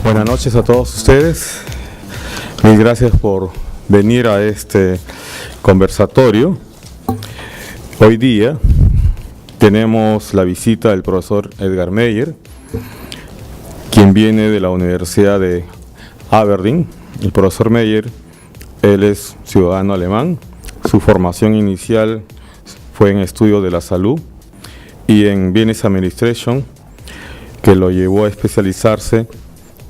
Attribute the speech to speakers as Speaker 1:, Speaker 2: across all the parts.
Speaker 1: Buenas noches a todos ustedes. Mil gracias por venir a este conversatorio. Hoy día tenemos la visita del profesor Edgar Meyer, quien viene de la Universidad de Aberdeen. El profesor Meyer, él es ciudadano alemán. Su formación inicial fue en estudios de la salud y en Business Administration, que lo llevó a especializarse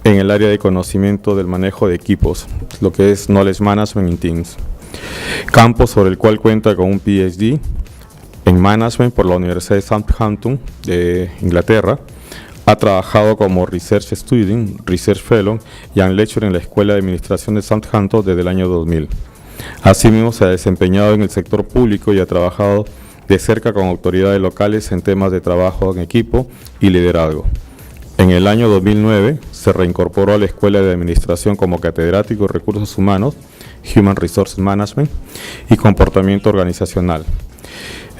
Speaker 1: en el área de conocimiento del manejo de equipos, lo que es Knowledge Management in Teams, campo sobre el cual cuenta con un PhD en Management por la Universidad de Southampton de Inglaterra. Ha trabajado como Research Student, Research Fellow y Lecturer en la Escuela de Administración de Southampton desde el año 2000. Asimismo, se ha desempeñado en el sector público y ha trabajado de cerca con autoridades locales en temas de trabajo en equipo y liderazgo. En el año 2009 se reincorporó a la Escuela de Administración como catedrático de Recursos Humanos, Human Resource Management y Comportamiento Organizacional.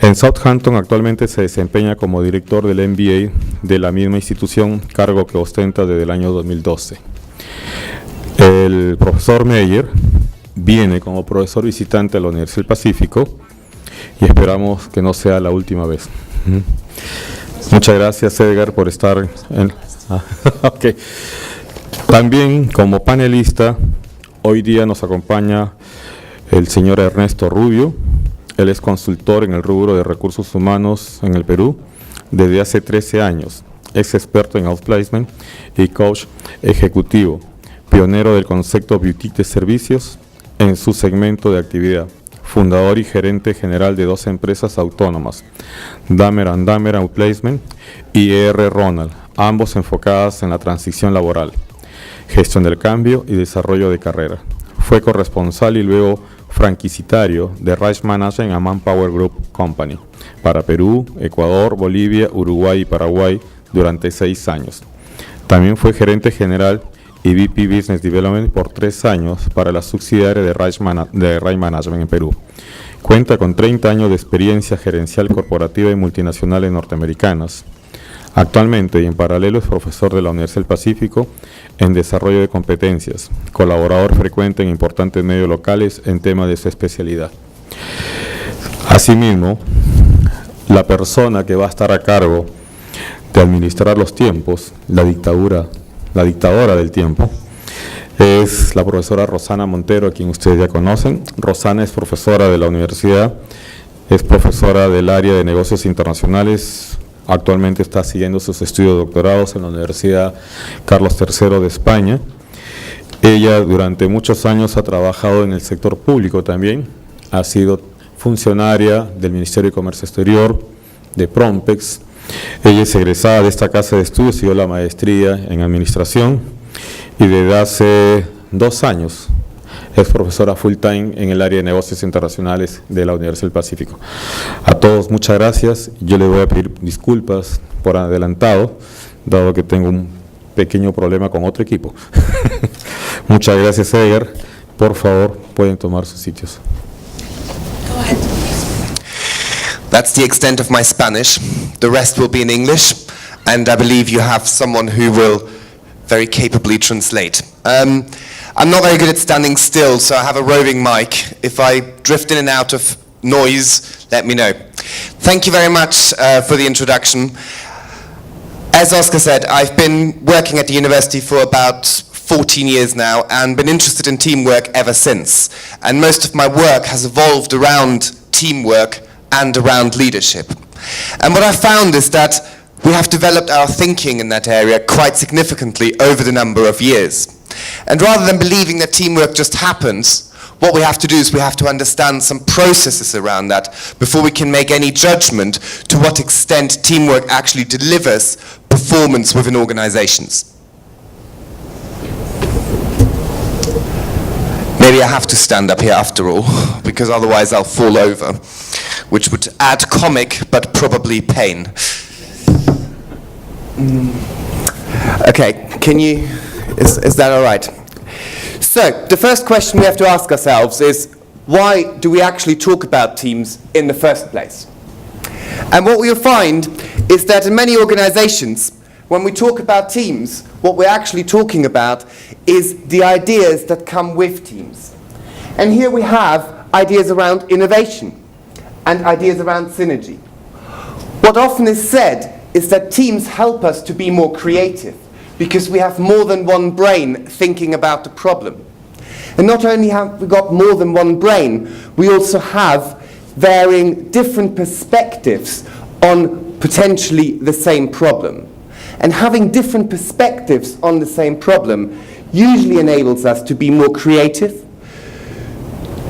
Speaker 1: En Southampton actualmente se desempeña como director del MBA de la misma institución, cargo que ostenta desde el año 2012. El profesor Meyer viene como profesor visitante a la Universidad del Pacífico y esperamos que no sea la última vez. Muchas gracias, Edgar, por estar en... Okay. También como panelista, hoy día nos acompaña el señor Ernesto Rubio. Él es consultor en el rubro de recursos humanos en el Perú desde hace 13 años. Es experto en outplacement y coach ejecutivo, pionero del concepto boutique de servicios en su segmento de actividad. Fundador y gerente general de 2 empresas autónomas, Damer & Damer Outplacement y R. Ronald, ambos enfocadas en la transición laboral, gestión del cambio y desarrollo de carrera. Fue corresponsal y luego franquiciatario de Rice Management and Manpower Group Company para Perú, Ecuador, Bolivia, Uruguay y Paraguay durante 6 años. También fue gerente general y VP Business Development por 3 años para la subsidiaria de Rice Management en Perú. Cuenta con 30 años de experiencia gerencial corporativa y multinacionales norteamericanas. Actualmente y en paralelo es profesor de la Universidad del Pacífico en desarrollo de competencias, colaborador frecuente en importantes medios locales en temas de su especialidad. Asimismo, la persona que va a estar a cargo de administrar los tiempos, la dictadora del tiempo, es la profesora Rosana Montero, a quien ustedes ya conocen. Rosana es profesora de la universidad, es profesora del área de Negocios Internacionales, actualmente está siguiendo sus estudios de doctorados en la Universidad Carlos III de España. Ella durante muchos años ha trabajado en el sector público también, ha sido funcionaria del Ministerio de Comercio Exterior, de Prompex. Ella es egresada de esta casa de estudios, siguió la maestría en administración y desde hace 2 años es profesora full time en el área de negocios internacionales de la Universidad del Pacífico. A todos muchas gracias. Yo les voy a pedir disculpas por adelantado, dado que tengo un pequeño problema con otro equipo. Muchas gracias, Edgar. Por favor, pueden tomar sus sitios.
Speaker 2: Go ahead. That's the extent of my Spanish. The rest will be in English, and I believe you have someone who will very capably translate. I'm not very good at standing still, so I have a roving mic. If I drift in and out of noise, let me know. Thank you very much for the introduction. As Oscar said, I've been working at the university for about 14 years now and been interested in teamwork ever since. And most of my work has evolved around teamwork and around leadership. And what I found is that we have developed our thinking in that area quite significantly over the number of years. And rather than believing that teamwork just happens, what we have to do is we have to understand some processes around that before we can make any judgment to what extent teamwork actually delivers performance within organizations. Maybe I have to stand up here after all, because otherwise I'll fall over, which would add comic but probably pain. Okay, is that all right? So, the first question we have to ask ourselves is, why do we actually talk about teams in the first place? And what we'll find is that in many organizations,
Speaker 3: when we talk about teams, what we're actually talking about is the ideas that come with teams. And here we have ideas around innovation and ideas around synergy. What often is said is that teams help us to be more creative because we have more than one brain thinking about the problem. And not only have we got more than one brain, we also have varying different perspectives on potentially the same problem. And having different perspectives on the same problem usually enables us to be more creative,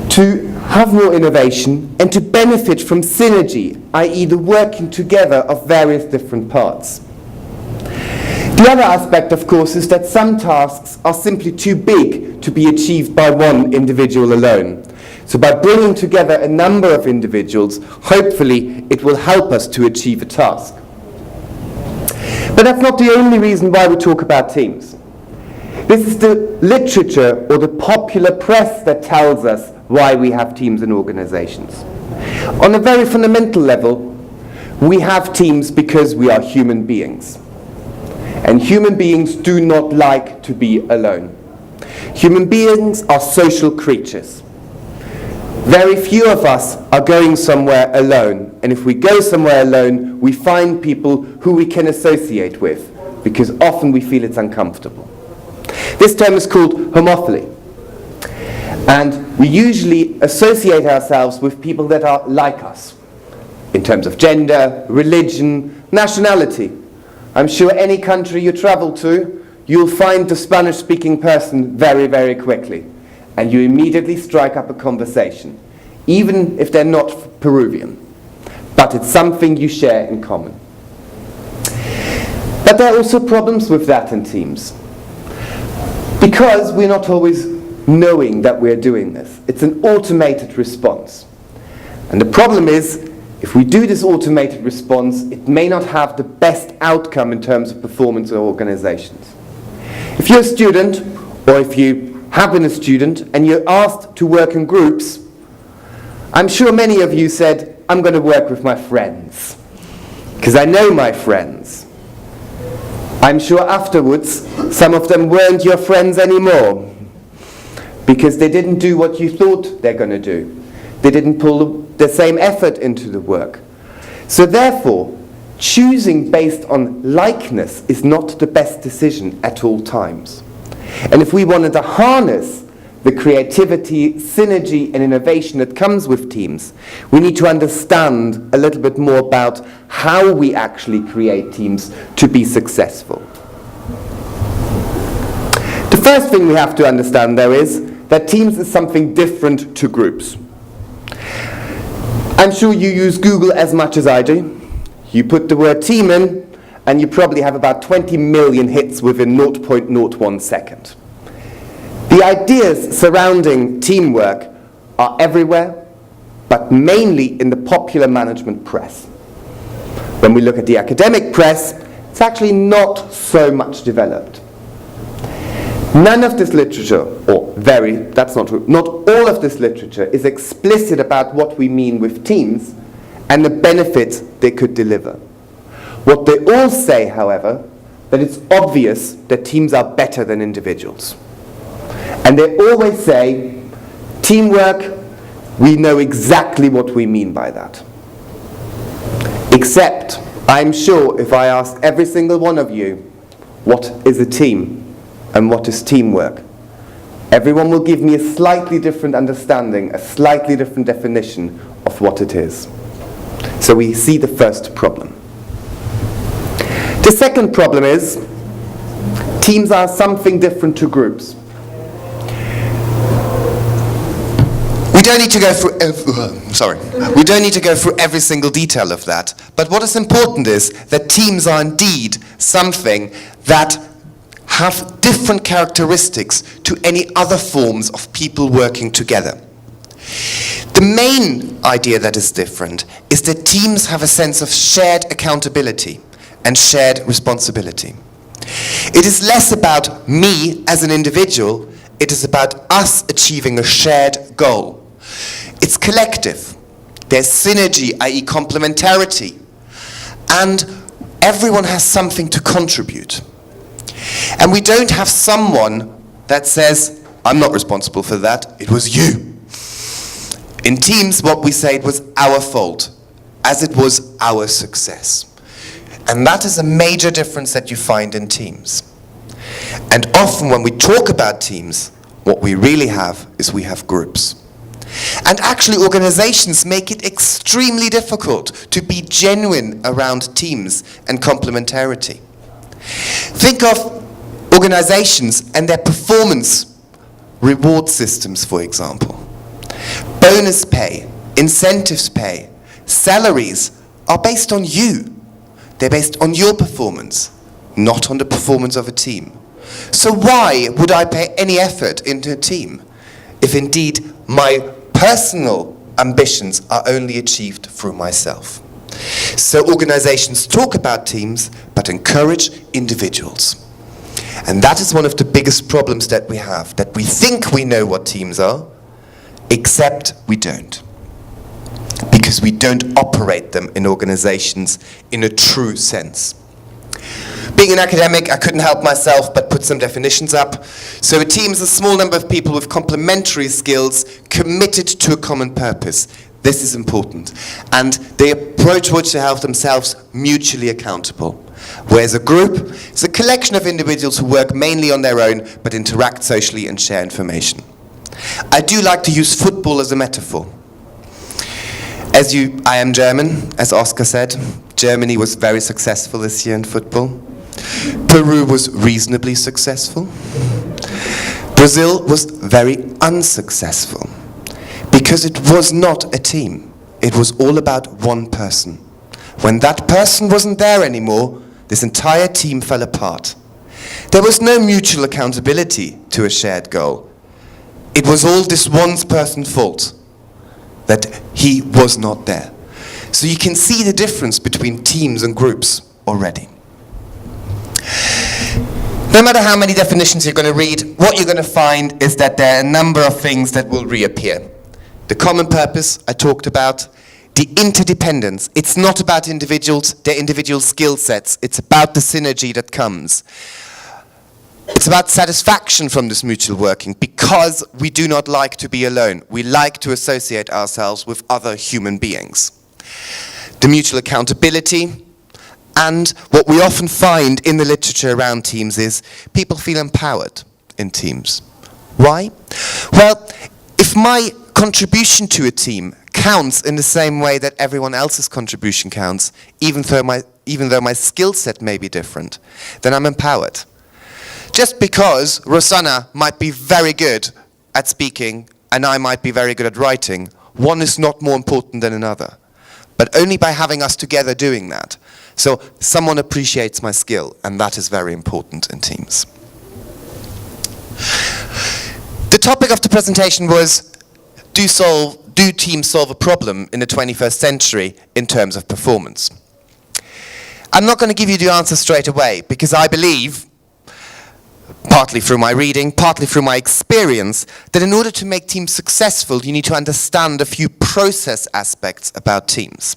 Speaker 3: to have more innovation, and to benefit from synergy, i.e. the working together of various different parts. The other aspect, of course, is that some tasks are simply too big to be achieved by one individual alone. So by bringing together a number of individuals, hopefully it will help us to achieve a task. But that's not the only reason why we talk about teams. This is the literature or the popular press that tells us why we have teams and organizations. On a very fundamental level, we have teams because we are human beings. And human beings do not like to be alone. Human beings are social creatures. Very few of us are going somewhere alone. And if we go somewhere alone, we find people who we can associate with, because often we feel it's uncomfortable. This term is called homophily. And we usually associate ourselves with people that are like us, in terms of gender, religion, nationality. I'm sure any country you travel to, you'll find the Spanish-speaking person very, very quickly. And you immediately strike up a conversation, even if they're not Peruvian. But it's something you share in common. But there are also problems with that in teams, because we're not always knowing that we're doing this. It's an automated response. And the problem is, if we do this automated response, it may not have the best outcome in terms of performance of organizations. If you're a student, or if you have been a student, and you're asked to work in groups, I'm sure many of you said, I'm going to work with my friends, because I know my friends. I'm sure afterwards, some of them weren't your friends anymore, because they didn't do what you thought they're going to do. They didn't pull the same effort into the work. So therefore, choosing based on likeness is not the best decision at all times. And if we wanted to harness the creativity, synergy, and innovation that comes with teams, we need to understand a little bit more about how we actually create teams to be successful. The first thing we have to understand, though, is that teams is something different to groups. I'm sure you use Google as much as I do. You put the word team in, and you probably have about 20 million hits within 0.01 second. The ideas surrounding teamwork are everywhere, but mainly in the popular management press. When we look at the academic press, it's actually not so much developed. None of this literature, that's not true, not all of this literature is explicit about what we mean with teams and the benefits they could deliver. What they all say, however, that it's obvious that teams are better than individuals. And they always say, teamwork, we know exactly what we mean by that. Except, I'm sure if I ask every single one of you, what is a team and what is teamwork, everyone will give me a slightly different understanding, a slightly different definition of what it is. So we see the first problem. The second problem is, teams are something different to groups.
Speaker 2: We don't need to go through We don't need to go through every single detail of that. But what is important is that teams are indeed something that have different characteristics to any other forms of people working together. The main idea that is different is that teams have a sense of shared accountability and shared responsibility. It is less about me as an individual, it is about us achieving a shared goal. It's collective. There's synergy, i.e. complementarity. And everyone has something to contribute. And we don't have someone that says, I'm not responsible for that, it was you. In teams, what we say, it was our fault, as it was our success. And that is a major difference that you find in teams. And often when we talk about teams, what we really have is we have groups. And actually organizations make it extremely difficult to be genuine around teams and complementarity. Think of organizations and their performance reward systems, for example. Bonus pay, incentives pay, salaries are based on you. They're based on your performance, not on the performance of a team. So why would I pay any effort into a team if indeed my personal ambitions are only achieved through myself? So organizations talk about teams, but encourage individuals. And that is one of the biggest problems that we have, that we think we know what teams are, except we don't. Because we don't operate them in organizations in a true sense. Being an academic, I couldn't help myself but put some definitions up. So a team is a small number of people with complementary skills committed to a common purpose. This is important. And they approach which to help themselves mutually accountable. Whereas a group is a collection of individuals who work mainly on their own but interact socially and share information. I do like to use football as a metaphor. I am German, as Oscar said. Germany was very successful this year in football. Peru was reasonably successful. Brazil was very unsuccessful because it was not a team. It was all about one person. When that person wasn't there anymore, this entire team fell apart. There was no mutual accountability to a shared goal. It was all this one person's fault that he was not there. So you can see the difference between teams and groups already. No matter how many definitions you're going to read, what you're going to find is that there are a number of things that will reappear. The common purpose I talked about, the interdependence. It's not about individuals, their individual skill sets. It's about the synergy that comes. It's about satisfaction from this mutual working because we do not like to be alone. We like to associate ourselves with other human beings. The mutual accountability, and what we often find in the literature around teams is people feel empowered in teams. Why? Well, if my contribution to a team counts in the same way that everyone else's contribution counts, even though my skill set may be different, then I'm empowered. Just because Rosanna might be very good at speaking and I might be very good at writing, one is not more important than another. But only by having us together doing that. So someone appreciates my skill, and that is very important in teams. The topic of the presentation was, do teams solve a problem in the 21st century in terms of performance? I'm not going to give you the answer straight away, because I believe, partly through my reading, partly through my experience, that in order to make teams successful, you need to understand a few process aspects about teams.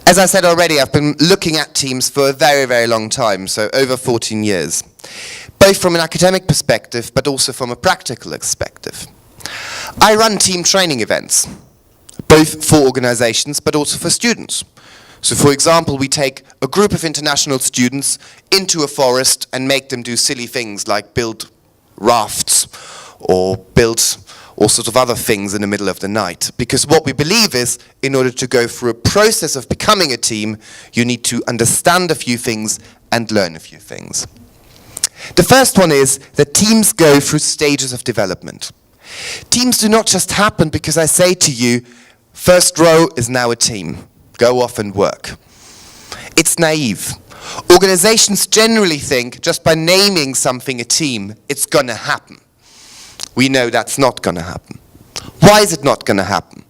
Speaker 2: As I said already, I've been looking at teams for a very, very long time, so over 14 years, both from an academic perspective, but also from a practical perspective. I run team training events, both for organizations, but also for students. So for example, we take a group of international students into a forest and make them do silly things like build rafts or build all sorts of other things in the middle of the night. Because what we believe is, in order to go through a process of becoming a team, you need to understand a few things and learn a few things. The first one is that teams go through stages of development. Teams do not just happen because I say to you, first row is now a team. Go off and work. It's naive. Organizations generally think just by naming something a team, it's going to happen. We know that's not going to happen. Why is it not going to happen?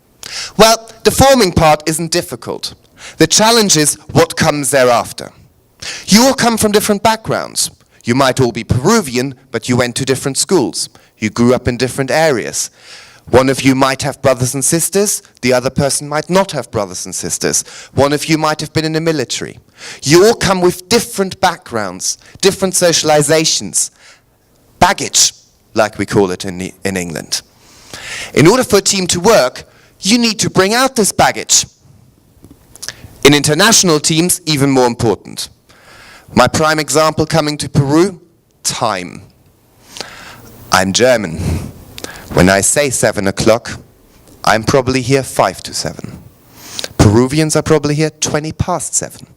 Speaker 2: Well, the forming part isn't difficult. The challenge is what comes thereafter. You all come from different backgrounds. You might all be Peruvian, but you went to different schools. You grew up in different areas. One of you might have brothers and sisters, the other person might not have brothers and sisters. One of you might have been in the military. You all come with different backgrounds, different socializations, baggage, like we call it in England. In order for a team to work, you need to bring out this baggage. In international teams, even more important. My prime example coming to Peru, time. I'm German. When I say 7 o'clock, I'm probably here 5 to 7. Peruvians are probably here 20 past 7.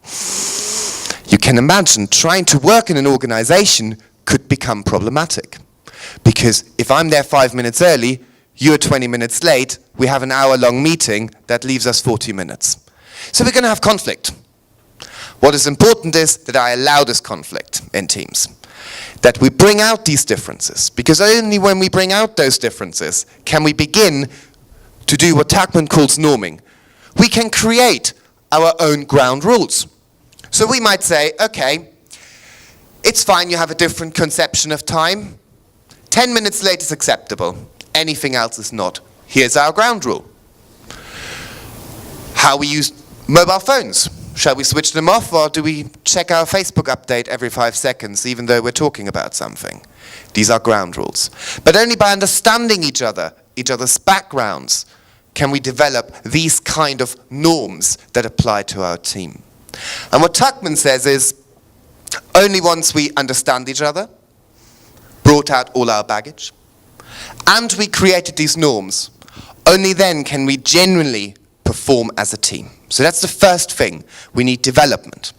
Speaker 2: You can imagine trying to work in an organization could become problematic. Because if I'm there 5 minutes early, you're 20 minutes late, we have an hour-long meeting that leaves us 40 minutes. So we're going to have conflict. What is important is that I allow this conflict in teams. That we bring out these differences. Because only when we bring out those differences can we begin to do what Tuckman calls norming. We can create our own ground rules. So we might say, okay, it's fine you have a different conception of time. 10 minutes late is acceptable. Anything else is not. Here's our ground rule. How we use mobile phones. Shall we switch them off, or do we check our Facebook update every 5 seconds, even though we're talking about something? These are ground rules. But only by understanding each other's backgrounds, can we develop these kind of norms that apply to our team. And what Tuckman says is, only once we understand each other, brought out all our baggage, and we created these norms, only then can we genuinely perform as a team. So that's the first thing. We need development.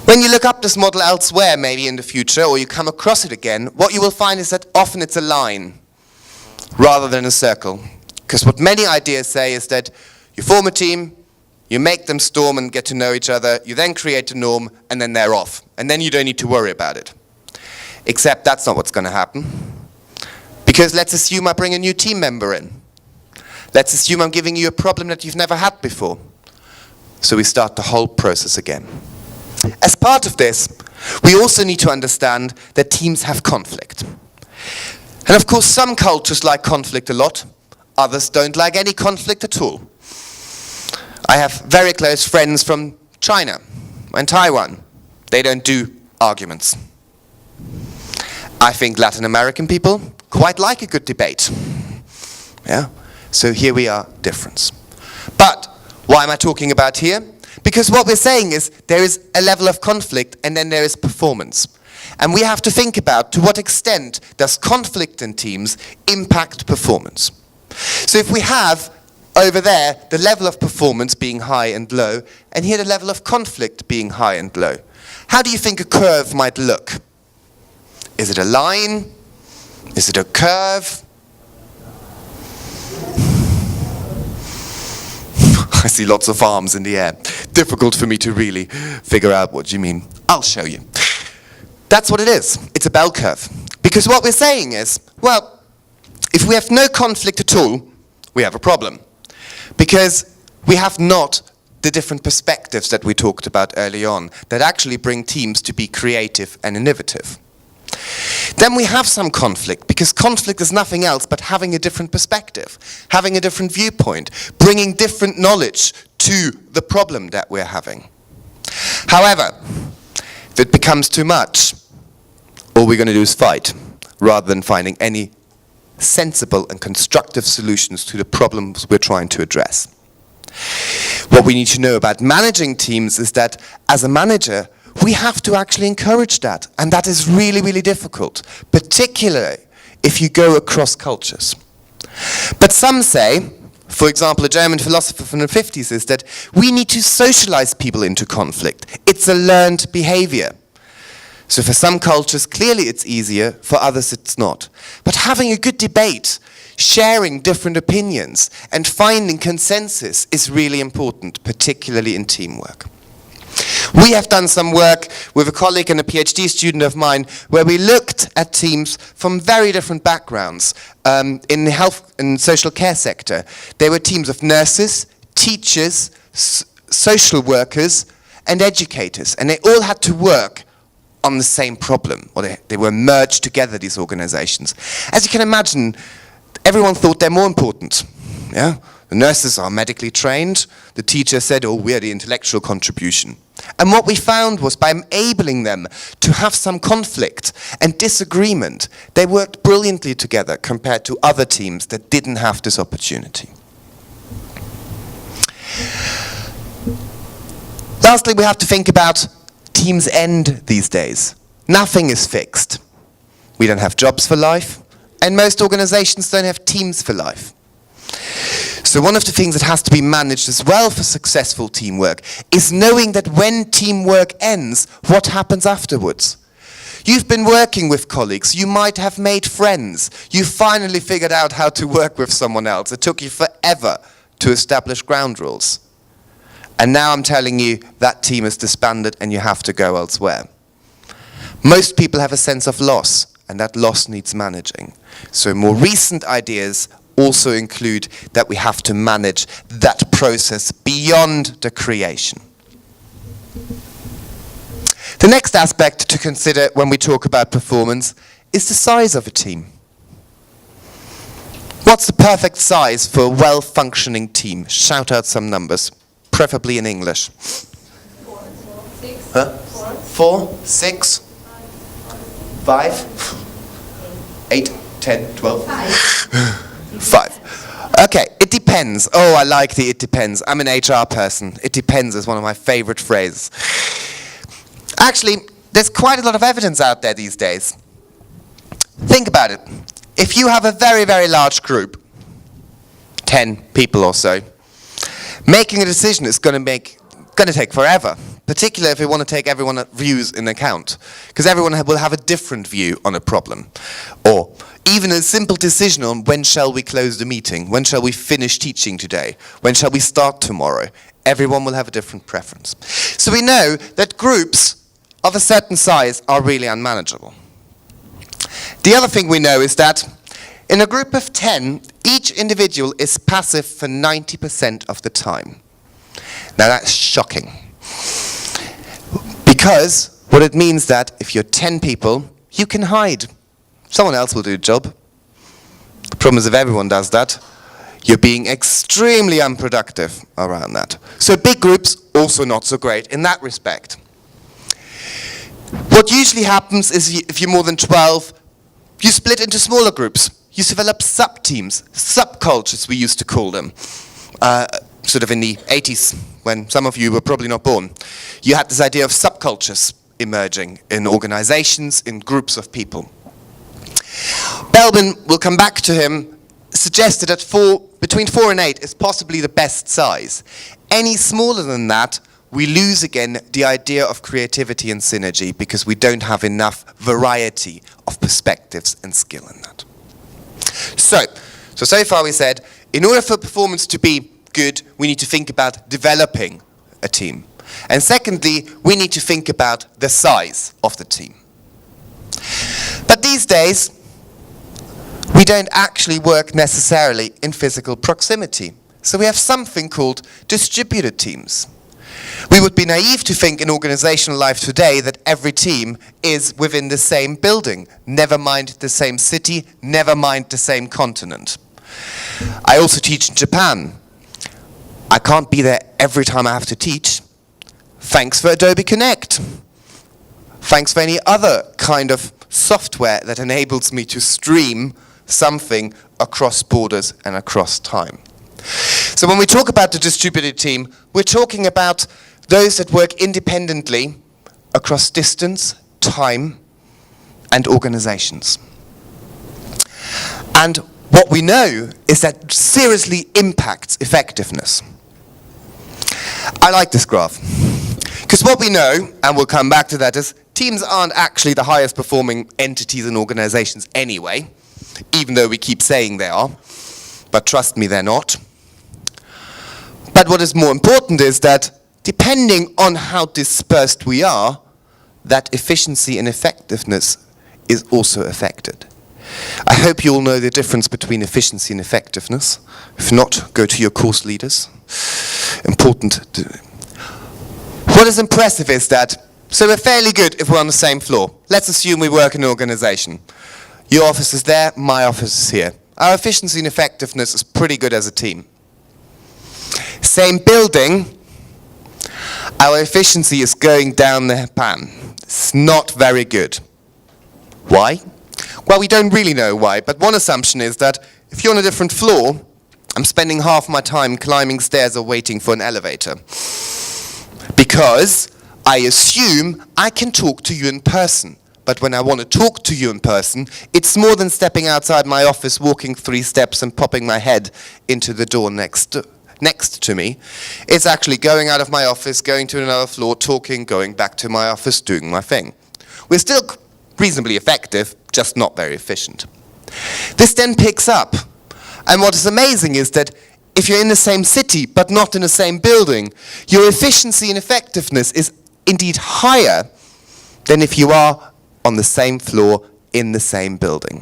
Speaker 2: When you look up this model elsewhere, maybe in the future, or you come across it again, what you will find is that often it's a line rather than a circle. Because what many ideas say is that you form a team, you make them storm and get to know each other, you then create a norm, and then they're off. And then you don't need to worry about it. Except that's not what's going to happen. Because let's assume I bring a new team member in. Let's assume I'm giving you a problem that you've never had before. So we start the whole process again. As part of this, we also need to understand that teams have conflict. And of course, some cultures like conflict a lot. Others don't like any conflict at all. I have very close friends from China and Taiwan. They don't do arguments. I think Latin American people quite like a good debate. Yeah? So here we are, difference. But why am I talking about here? Because what we're saying is there is a level of conflict and then there is performance. And we have to think about to what extent does conflict in teams impact performance. So if we have over there the level of performance being high and low, and here the level of conflict being high and low, how do you think a curve might look? Is it a line? Is it a curve? I see lots of arms in the air. Difficult for me to really figure out what you mean. I'll show you. That's what it is. It's a bell curve. Because what we're saying is, well, if we have no conflict at all, we have a problem. Because we have not the different perspectives that we talked about early on that actually bring teams to be creative and innovative. Then we have some conflict, because conflict is nothing else but having a different perspective, having a different viewpoint, bringing different knowledge to the problem that we're having. However, if it becomes too much, all we're going to do is fight, rather than finding any sensible and constructive solutions to the problems we're trying to address. What we need to know about managing teams is that, as a manager, we have to actually encourage that. And that is really, really difficult, particularly if you go across cultures. But some say, for example, a German philosopher from the 50s, is that we need to socialize people into conflict. It's a learned behavior. So for some cultures, clearly it's easier, for others it's not. But having a good debate, sharing different opinions, and finding consensus is really important, particularly in teamwork. We have done some work with a colleague and a PhD student of mine where we looked at teams from very different backgrounds in the health and social care sector. They were teams of nurses, teachers, social workers, and educators, and they all had to work on the same problem, or they were merged together, these organizations. As you can imagine, everyone thought they're more important. Yeah? The nurses are medically trained. The teacher said, oh, we're the intellectual contribution. And what we found was by enabling them to have some conflict and disagreement, they worked brilliantly together compared to other teams that didn't have this opportunity. Lastly, we have to think about teams end these days. Nothing is fixed. We don't have jobs for life, and most organizations don't have teams for life. So one of the things that has to be managed as well for successful teamwork is knowing that when teamwork ends, what happens afterwards. You've been working with colleagues, you might have made friends, you finally figured out how to work with someone else. It took you forever to establish ground rules. And now I'm telling you that team is disbanded and you have to go elsewhere. Most people have a sense of loss, and that loss needs managing. So more recent ideas also include that we have to manage that process beyond the creation. The next aspect to consider when we talk about performance is the size of a team. What's the perfect size for a well-functioning team? Shout out some numbers, preferably in English.
Speaker 4: 4, 6,
Speaker 2: Huh? 4, 6, 5, 8, 10, 12. 5. Okay, it depends. Oh, I like the it depends. I'm an HR person. It depends is one of my favorite phrases. Actually, there's quite a lot of evidence out there these days. Think about it. If you have a very, very large group, 10 people or so, making a decision is going to take forever, particularly if we want to take everyone's views in account, because everyone will have a different view on a problem. Or even a simple decision on when shall we close the meeting, when shall we finish teaching today, when shall we start tomorrow. Everyone will have a different preference. So we know that groups of a certain size are really unmanageable. The other thing we know is that in a group of 10, each individual is passive for 90% of the time. Now that's shocking. Because what it means that if you're 10 people, you can hide. Someone else will do the job. The problem is if everyone does that, you're being extremely unproductive around that. So big groups, also not so great in that respect. What usually happens is if you're more than 12, you split into smaller groups. You develop sub-teams, subcultures we used to call them. Sort of in the 80s, when some of you were probably not born. You had this idea of subcultures emerging in organizations, in groups of people. Belbin, we'll come back to him, suggested that between 4 and 8 is possibly the best size. Any smaller than that, we lose again the idea of creativity and synergy because we don't have enough variety of perspectives and skill in that. So far we said, in order for performance to be good, we need to think about developing a team. And secondly, we need to think about the size of the team. But these days, we don't actually work necessarily in physical proximity. So we have something called distributed teams. We would be naive to think in organizational life today that every team is within the same building, never mind the same city, never mind the same continent. I also teach in Japan. I can't be there every time I have to teach. Thanks for Adobe Connect. Thanks for any other kind of software that enables me to stream something across borders and across time. So when we talk about the distributed team, we're talking about those that work independently across distance, time, and organizations. And what we know is that seriously impacts effectiveness. I like this graph. Because what we know, and we'll come back to that, is teams aren't actually the highest performing entities and organizations anyway, even though we keep saying they are. But trust me, they're not. But what is more important is that depending on how dispersed we are, that efficiency and effectiveness is also affected. I hope you all know the difference between efficiency and effectiveness. If not, go to your course leaders. Important. What is impressive is that So we're fairly good if we're on the same floor. Let's assume we work in an organization. Your office is there, my office is here. Our efficiency and effectiveness is pretty good as a team. Same building, our efficiency is going down the pan. It's not very good. Why? Well, we don't really know why, but one assumption is that if you're on a different floor, I'm spending half my time climbing stairs or waiting for an elevator. Because I assume I can talk to you in person. But when I want to talk to you in person, it's more than stepping outside my office, walking 3 steps and popping my head into the door next to me. It's actually going out of my office, going to another floor, talking, going back to my office, doing my thing. We're still reasonably effective, just not very efficient. This then picks up. And what is amazing is that if you're in the same city, but not in the same building, your efficiency and effectiveness is indeed higher than if you are on the same floor in the same building.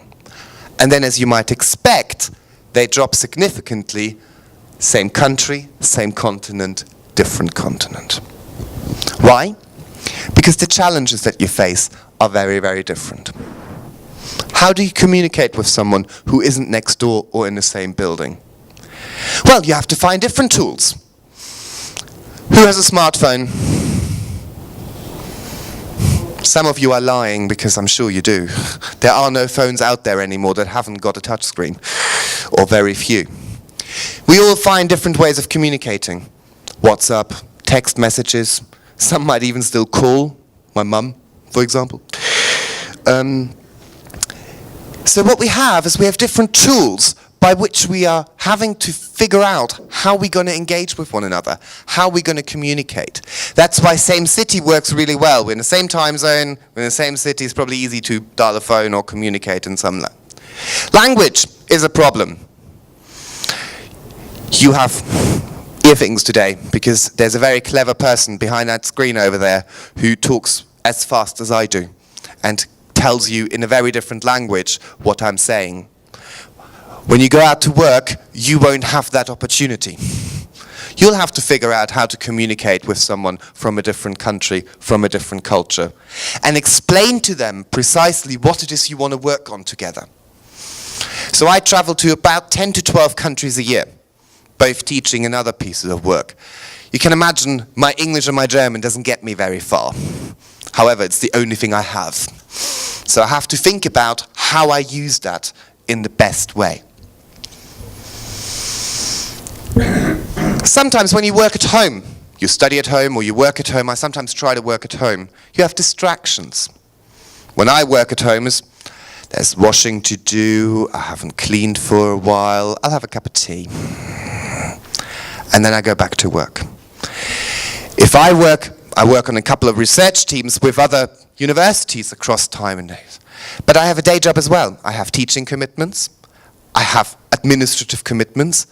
Speaker 2: And then, as you might expect, they drop significantly. Same country, same continent, different continent. Why? Because the challenges that you face are very, very different. How do you communicate with someone who isn't next door or in the same building? Well, you have to find different tools. Who has a smartphone? Some of you are lying, because I'm sure you do. There are no phones out there anymore that haven't got a touchscreen, or very few. We all find different ways of communicating. WhatsApp, text messages, some might even still call, my mum, for example. So what we have is we have different tools by which we are having to figure out how we're going to engage with one another, how we're going to communicate. That's why same city works really well. We're in the same time zone, we're in the same city, it's probably easy to dial a phone or communicate in some language is a problem. You have earthings today because there's a very clever person behind that screen over there who talks as fast as I do and tells you in a very different language what I'm saying. When you go out to work, you won't have that opportunity. You'll have to figure out how to communicate with someone from a different country, from a different culture, and explain to them precisely what it is you want to work on together. So I travel to about 10 to 12 countries a year, both teaching and other pieces of work. You can imagine my English and my German doesn't get me very far. However, it's the only thing I have. So I have to think about how I use that in the best way. Sometimes when you work at home, you study at home or you work at home, I sometimes try to work at home, you have distractions. When I work at home, there's washing to do, I haven't cleaned for a while, I'll have a cup of tea. And then I go back to work. If I work on a couple of research teams with other universities across time and days. But I have a day job as well. I have teaching commitments. I have administrative commitments.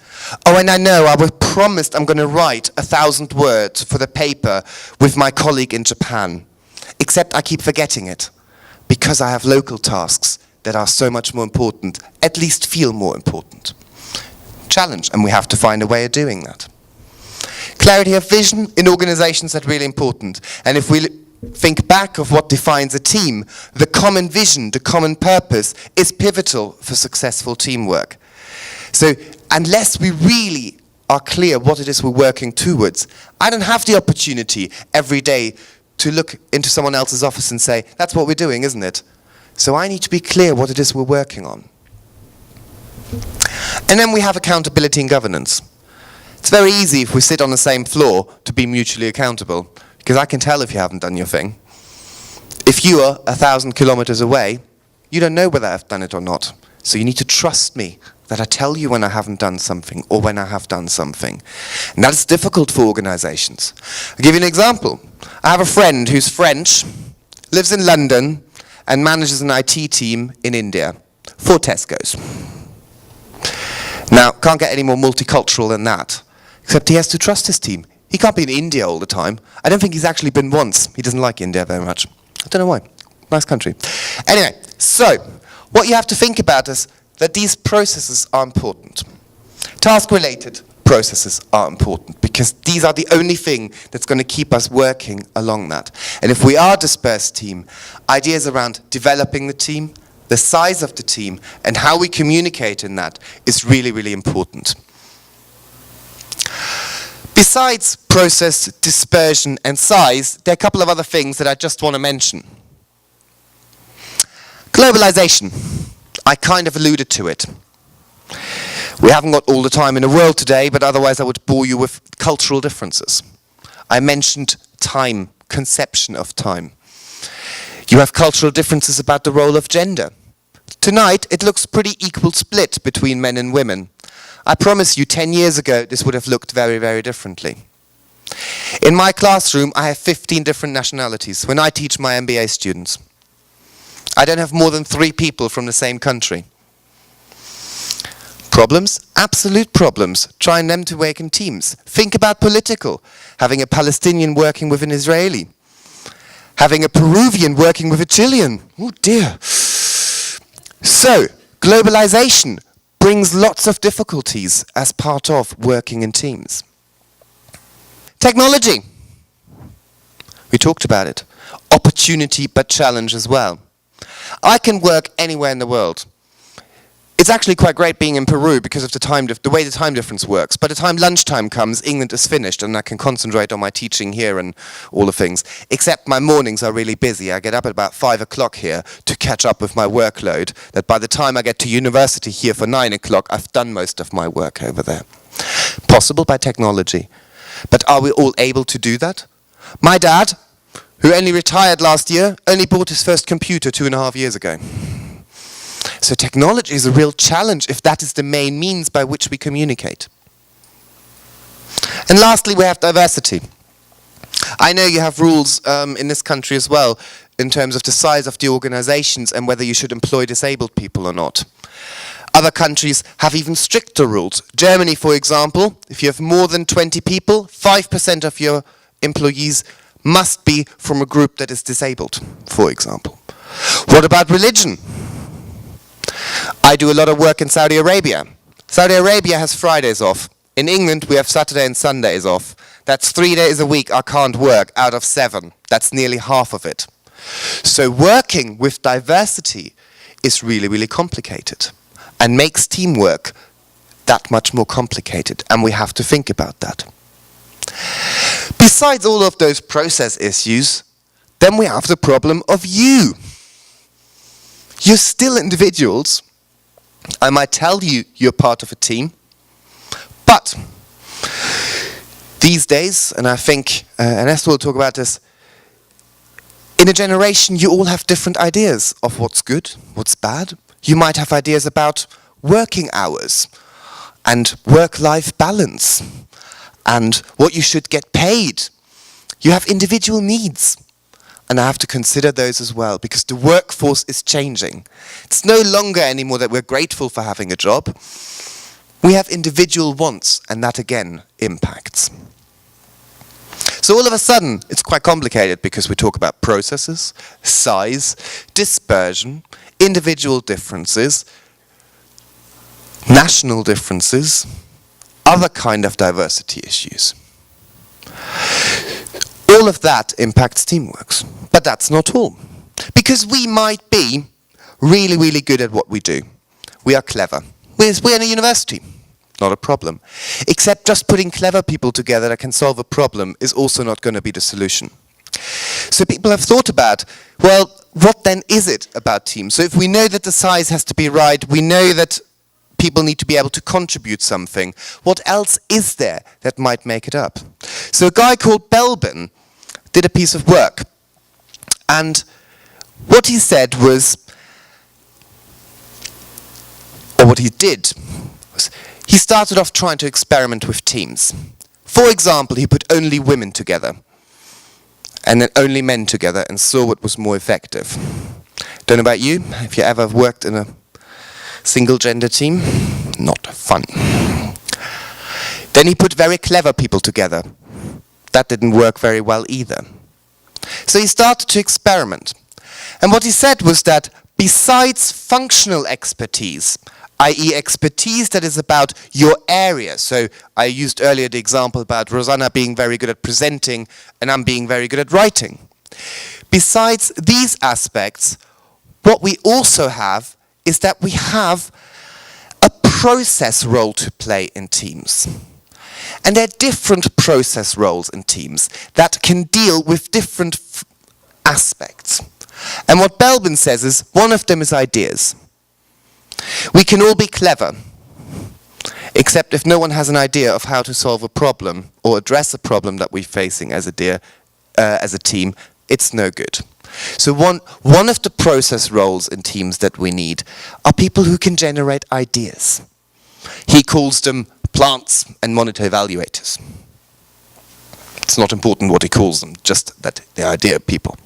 Speaker 2: Oh, and I know I was promised I'm going to write 1,000 words for the paper with my colleague in Japan. Except I keep forgetting it because I have local tasks that are so much more important, at least feel more important. Challenge, and we have to find a way of doing that. Clarity of vision in organizations is really important. And if we think back of what defines a team, the common vision, the common purpose is pivotal for successful teamwork. So unless we really are clear what it is we're working towards, I don't have the opportunity every day to look into someone else's office and say, that's what we're doing, isn't it? So I need to be clear what it is we're working on. And then we have accountability and governance. It's very easy if we sit on the same floor to be mutually accountable, because I can tell if you haven't done your thing. If you are 1,000 kilometers away, you don't know whether I've done it or not. So you need to trust me that I tell you when I haven't done something or when I have done something. And that's difficult for organizations. I'll give you an example. I have a friend who's French, lives in London, and manages an IT team in India for Tesco's. Now, can't get any more multicultural than that, except he has to trust his team. He can't be in India all the time. I don't think he's actually been once. He doesn't like India very much. I don't know why. Nice country. Anyway, so what you have to think about is that these processes are important. Task-related, processes are important, because these are the only thing that's going to keep us working along that. And if we are a dispersed team, ideas around developing the team, the size of the team, and how we communicate in that is really, really important. Besides process, dispersion, and size, there are a couple of other things that I just want to mention. Globalization. I kind of alluded to it. We haven't got all the time in the world today, but otherwise I would bore you with cultural differences. I mentioned time, conception of time. You have cultural differences about the role of gender. Tonight, it looks pretty equal split between men and women. I promise you, 10 years ago, this would have looked very, very differently. In my classroom, I have 15 different nationalities when I teach my MBA students. I don't have more than 3 people from the same country. Problems? Absolute problems. Trying them to work in teams. Think about political. Having a Palestinian working with an Israeli. Having a Peruvian working with a Chilean. Oh dear. So, globalization brings lots of difficulties as part of working in teams. Technology. We talked about it. Opportunity but challenge as well. I can work anywhere in the world. It's actually quite great being in Peru because of the way the time difference works. By the time lunchtime comes, England is finished and I can concentrate on my teaching here and all the things. Except my mornings are really busy. I get up at about 5 o'clock here to catch up with my workload, that by the time I get to university here for 9 o'clock, I've done most of my work over there. Possible by technology. But are we all able to do that? My dad, who only retired last year, only bought his first computer 2.5 years ago. So technology is a real challenge if that is the main means by which we communicate. And lastly, we have diversity. I know you have rules in this country as well in terms of the size of the organizations and whether you should employ disabled people or not. Other countries have even stricter rules. Germany, for example, if you have more than 20 people, 5% of your employees must be from a group that is disabled, for example. What about religion? I do a lot of work in Saudi Arabia. Saudi Arabia has Fridays off. In England, we have Saturday and Sundays off. That's 3 days a week I can't work out of 7. That's nearly half of it. So working with diversity is really, really complicated and makes teamwork that much more complicated, and we have to think about that. Besides all of those process issues, then we have the problem of you. You're still individuals. I might tell you you're part of a team, but these days, and I think, and Esther will talk about this, in a generation you all have different ideas of what's good, what's bad. You might have ideas about working hours and work-life balance and what you should get paid. You have individual needs. And I have to consider those as well, because the workforce is changing. It's no longer anymore that we're grateful for having a job. We have individual wants, and that again impacts. So all of a sudden, it's quite complicated because we talk about processes, size, dispersion, individual differences, national differences, other kind of diversity issues. All of that impacts teamwork, but that's not all. Because we might be really, really good at what we do. We are clever. We're in a university, not a problem. Except just putting clever people together that can solve a problem is also not going to be the solution. So people have thought about, well, what then is it about teams? So if we know that the size has to be right, we know that people need to be able to contribute something, what else is there that might make it up? So a guy called Belbin did a piece of work, and what he said was, or what he did, was he started off trying to experiment with teams. For example, he put only women together, and then only men together, and saw what was more effective. Don't know about you, if you ever worked in a single gender team, not fun. Then he put very clever people together. That didn't work very well either. So he started to experiment. And what he said was that besides functional expertise, i.e. expertise that is about your area. So I used earlier the example about Rosanna being very good at presenting and I'm being very good at writing. Besides these aspects, what we also have is that we have a process role to play in teams. And there are different process roles in teams that can deal with different aspects. And what Belbin says is, one of them is ideas. We can all be clever, except if no one has an idea of how to solve a problem or address a problem that we're facing as a team, it's no good. So one of the process roles in teams that we need are people who can generate ideas. He calls them plants and monitor evaluators. It's not important what he calls them, just that they're idea people.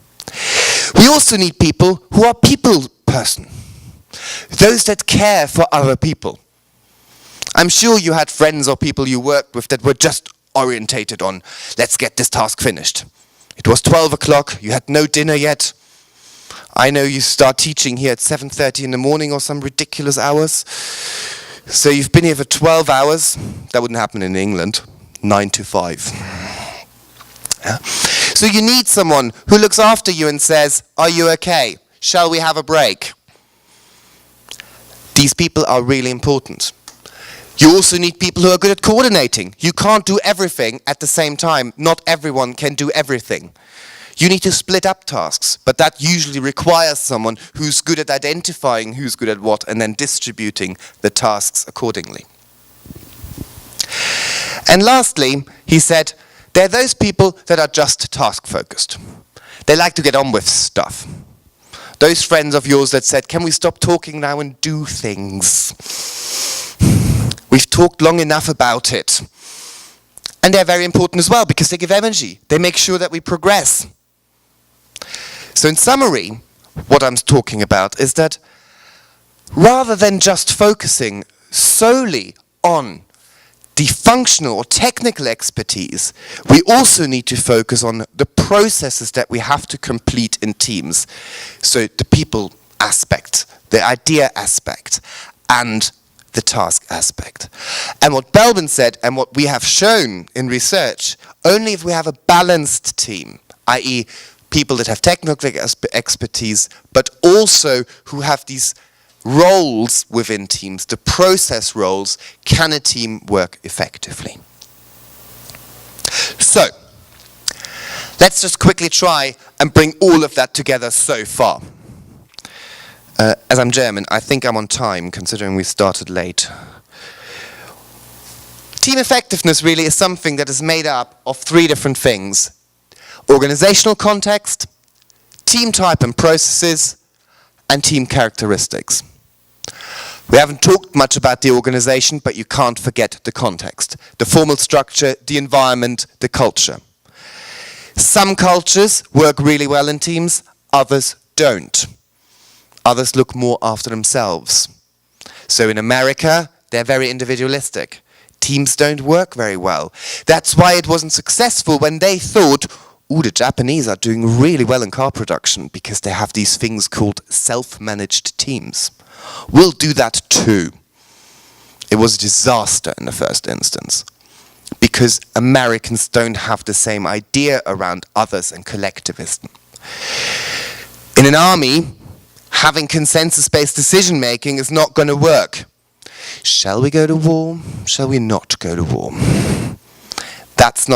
Speaker 2: We also need people who are people person. Those that care for other people. I'm sure you had friends or people you worked with that were just orientated on, let's get this task finished. It was 12 o'clock, you had no dinner yet. I know you start teaching here at 7:30 in the morning or some ridiculous hours. So you've been here for 12 hours. That wouldn't happen in England. 9 to 5. Yeah? So you need someone who looks after you and says, are you okay? Shall we have a break? These people are really important. You also need people who are good at coordinating. You can't do everything at the same time. Not everyone can do everything. You need to split up tasks, but that usually requires someone who's good at identifying who's good at what and then distributing the tasks accordingly. And lastly, he said, there are those people that are just task-focused. They like to get on with stuff. Those friends of yours that said, can we stop talking now and do things? We've talked long enough about it. And they're very important as well because they give energy. They make sure that we progress. So in summary, what I'm talking about is that rather than just focusing solely on the functional or technical expertise, we also need to focus on the processes that we have to complete in teams. So the people aspect, the idea aspect, and the task aspect. And what Belbin said, and what we have shown in research, only if we have a balanced team, i.e. people that have technical expertise, but also who have these roles within teams, the process roles, can a team work effectively. So, let's just quickly try and bring all of that together so far. As I'm German, I think I'm on time, considering we started late. Team effectiveness really is something that is made up of 3 different things. Organizational context, team type and processes, and team characteristics. We haven't talked much about the organization, but you can't forget the context. The formal structure, the environment, the culture. Some cultures work really well in teams, others don't. Others look more after themselves. So in America, they're very individualistic. Teams don't work very well. That's why it wasn't successful when they thought, ooh, the Japanese are doing really well in car production because they have these things called self-managed teams. We'll do that too. It was a disaster in the first instance because Americans don't have the same idea around others and collectivism. In an army, having consensus-based decision-making is not going to work. Shall we go to war? Shall we not go to war? That's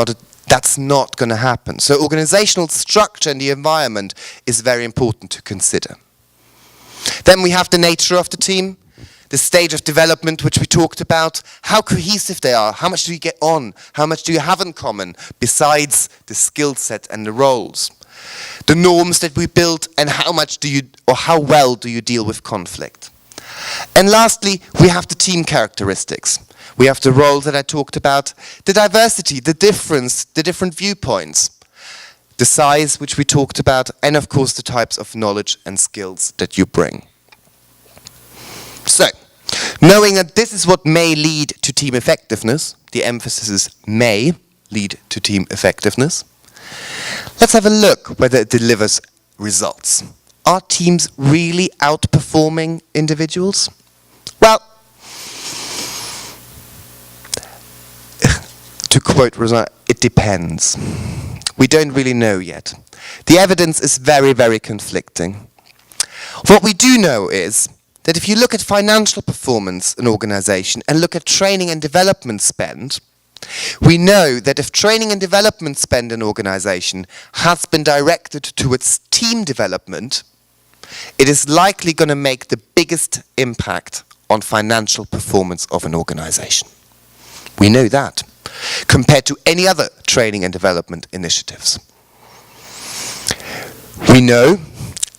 Speaker 2: not going to happen. So organizational structure and the environment is very important to consider. Then we have the nature of the team, the stage of development which we talked about, how cohesive they are, how much do you get on, how much do you have in common besides the skill set and the roles. The norms that we build and how well do you deal with conflict. And lastly, we have the team characteristics. We have the roles that I talked about, the diversity, the difference, the different viewpoints, the size which we talked about, and of course the types of knowledge and skills that you bring. So, knowing that this is what may lead to team effectiveness, the emphasis is may lead to team effectiveness, let's have a look whether it delivers results. Are teams really outperforming individuals? Well, To quote Rosanna, it depends. We don't really know yet. The evidence is very, very conflicting. What we do know is that if you look at financial performance in an organization and look at training and development spend, we know that if training and development spend in an organization has been directed towards team development, it is likely going to make the biggest impact on financial performance of an organization. We know that, compared to any other training and development initiatives. We know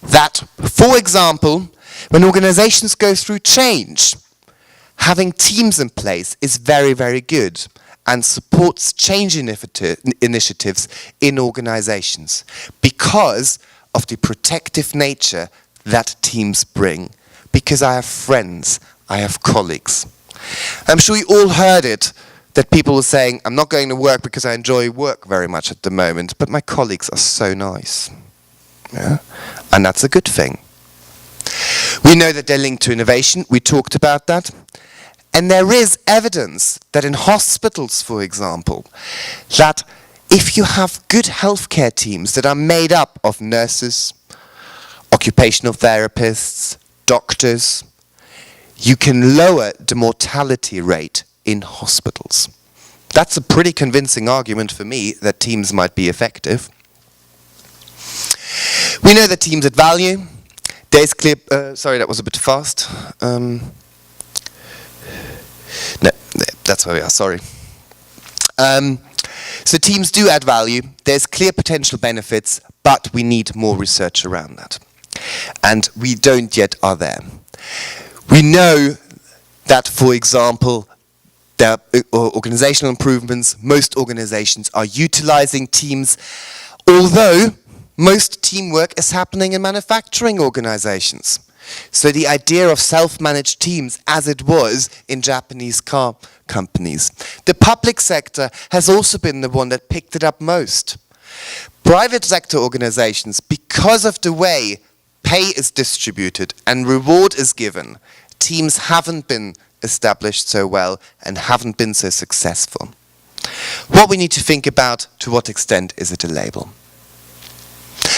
Speaker 2: that, for example, when organizations go through change, having teams in place is very, very good and supports change initiatives in organizations because of the protective nature that teams bring. Because I have friends, I have colleagues. I'm sure you all heard it, that people were saying, I'm not going to work because I enjoy work very much at the moment, but my colleagues are so nice. Yeah? And that's a good thing. We know that they're linked to innovation, we talked about that. And there is evidence that in hospitals, for example, that if you have good healthcare teams that are made up of nurses, occupational therapists, doctors, you can lower the mortality rate in hospitals. That's a pretty convincing argument for me that teams might be effective. We know that teams add value. There's clear, sorry, that was a bit fast. No, that's where we are, sorry. So teams do add value. There's clear potential benefits, but we need more research around that. And we don't yet are there. We know that, for example, there are organizational improvements. Most organizations are utilizing teams, although most teamwork is happening in manufacturing organizations. So the idea of self-managed teams, as it was in Japanese car companies. The public sector has also been the one that picked it up most. Private sector organizations, because of the way pay is distributed and reward is given, teams haven't been established so well and haven't been so successful. What we need to think about, to what extent is it a label?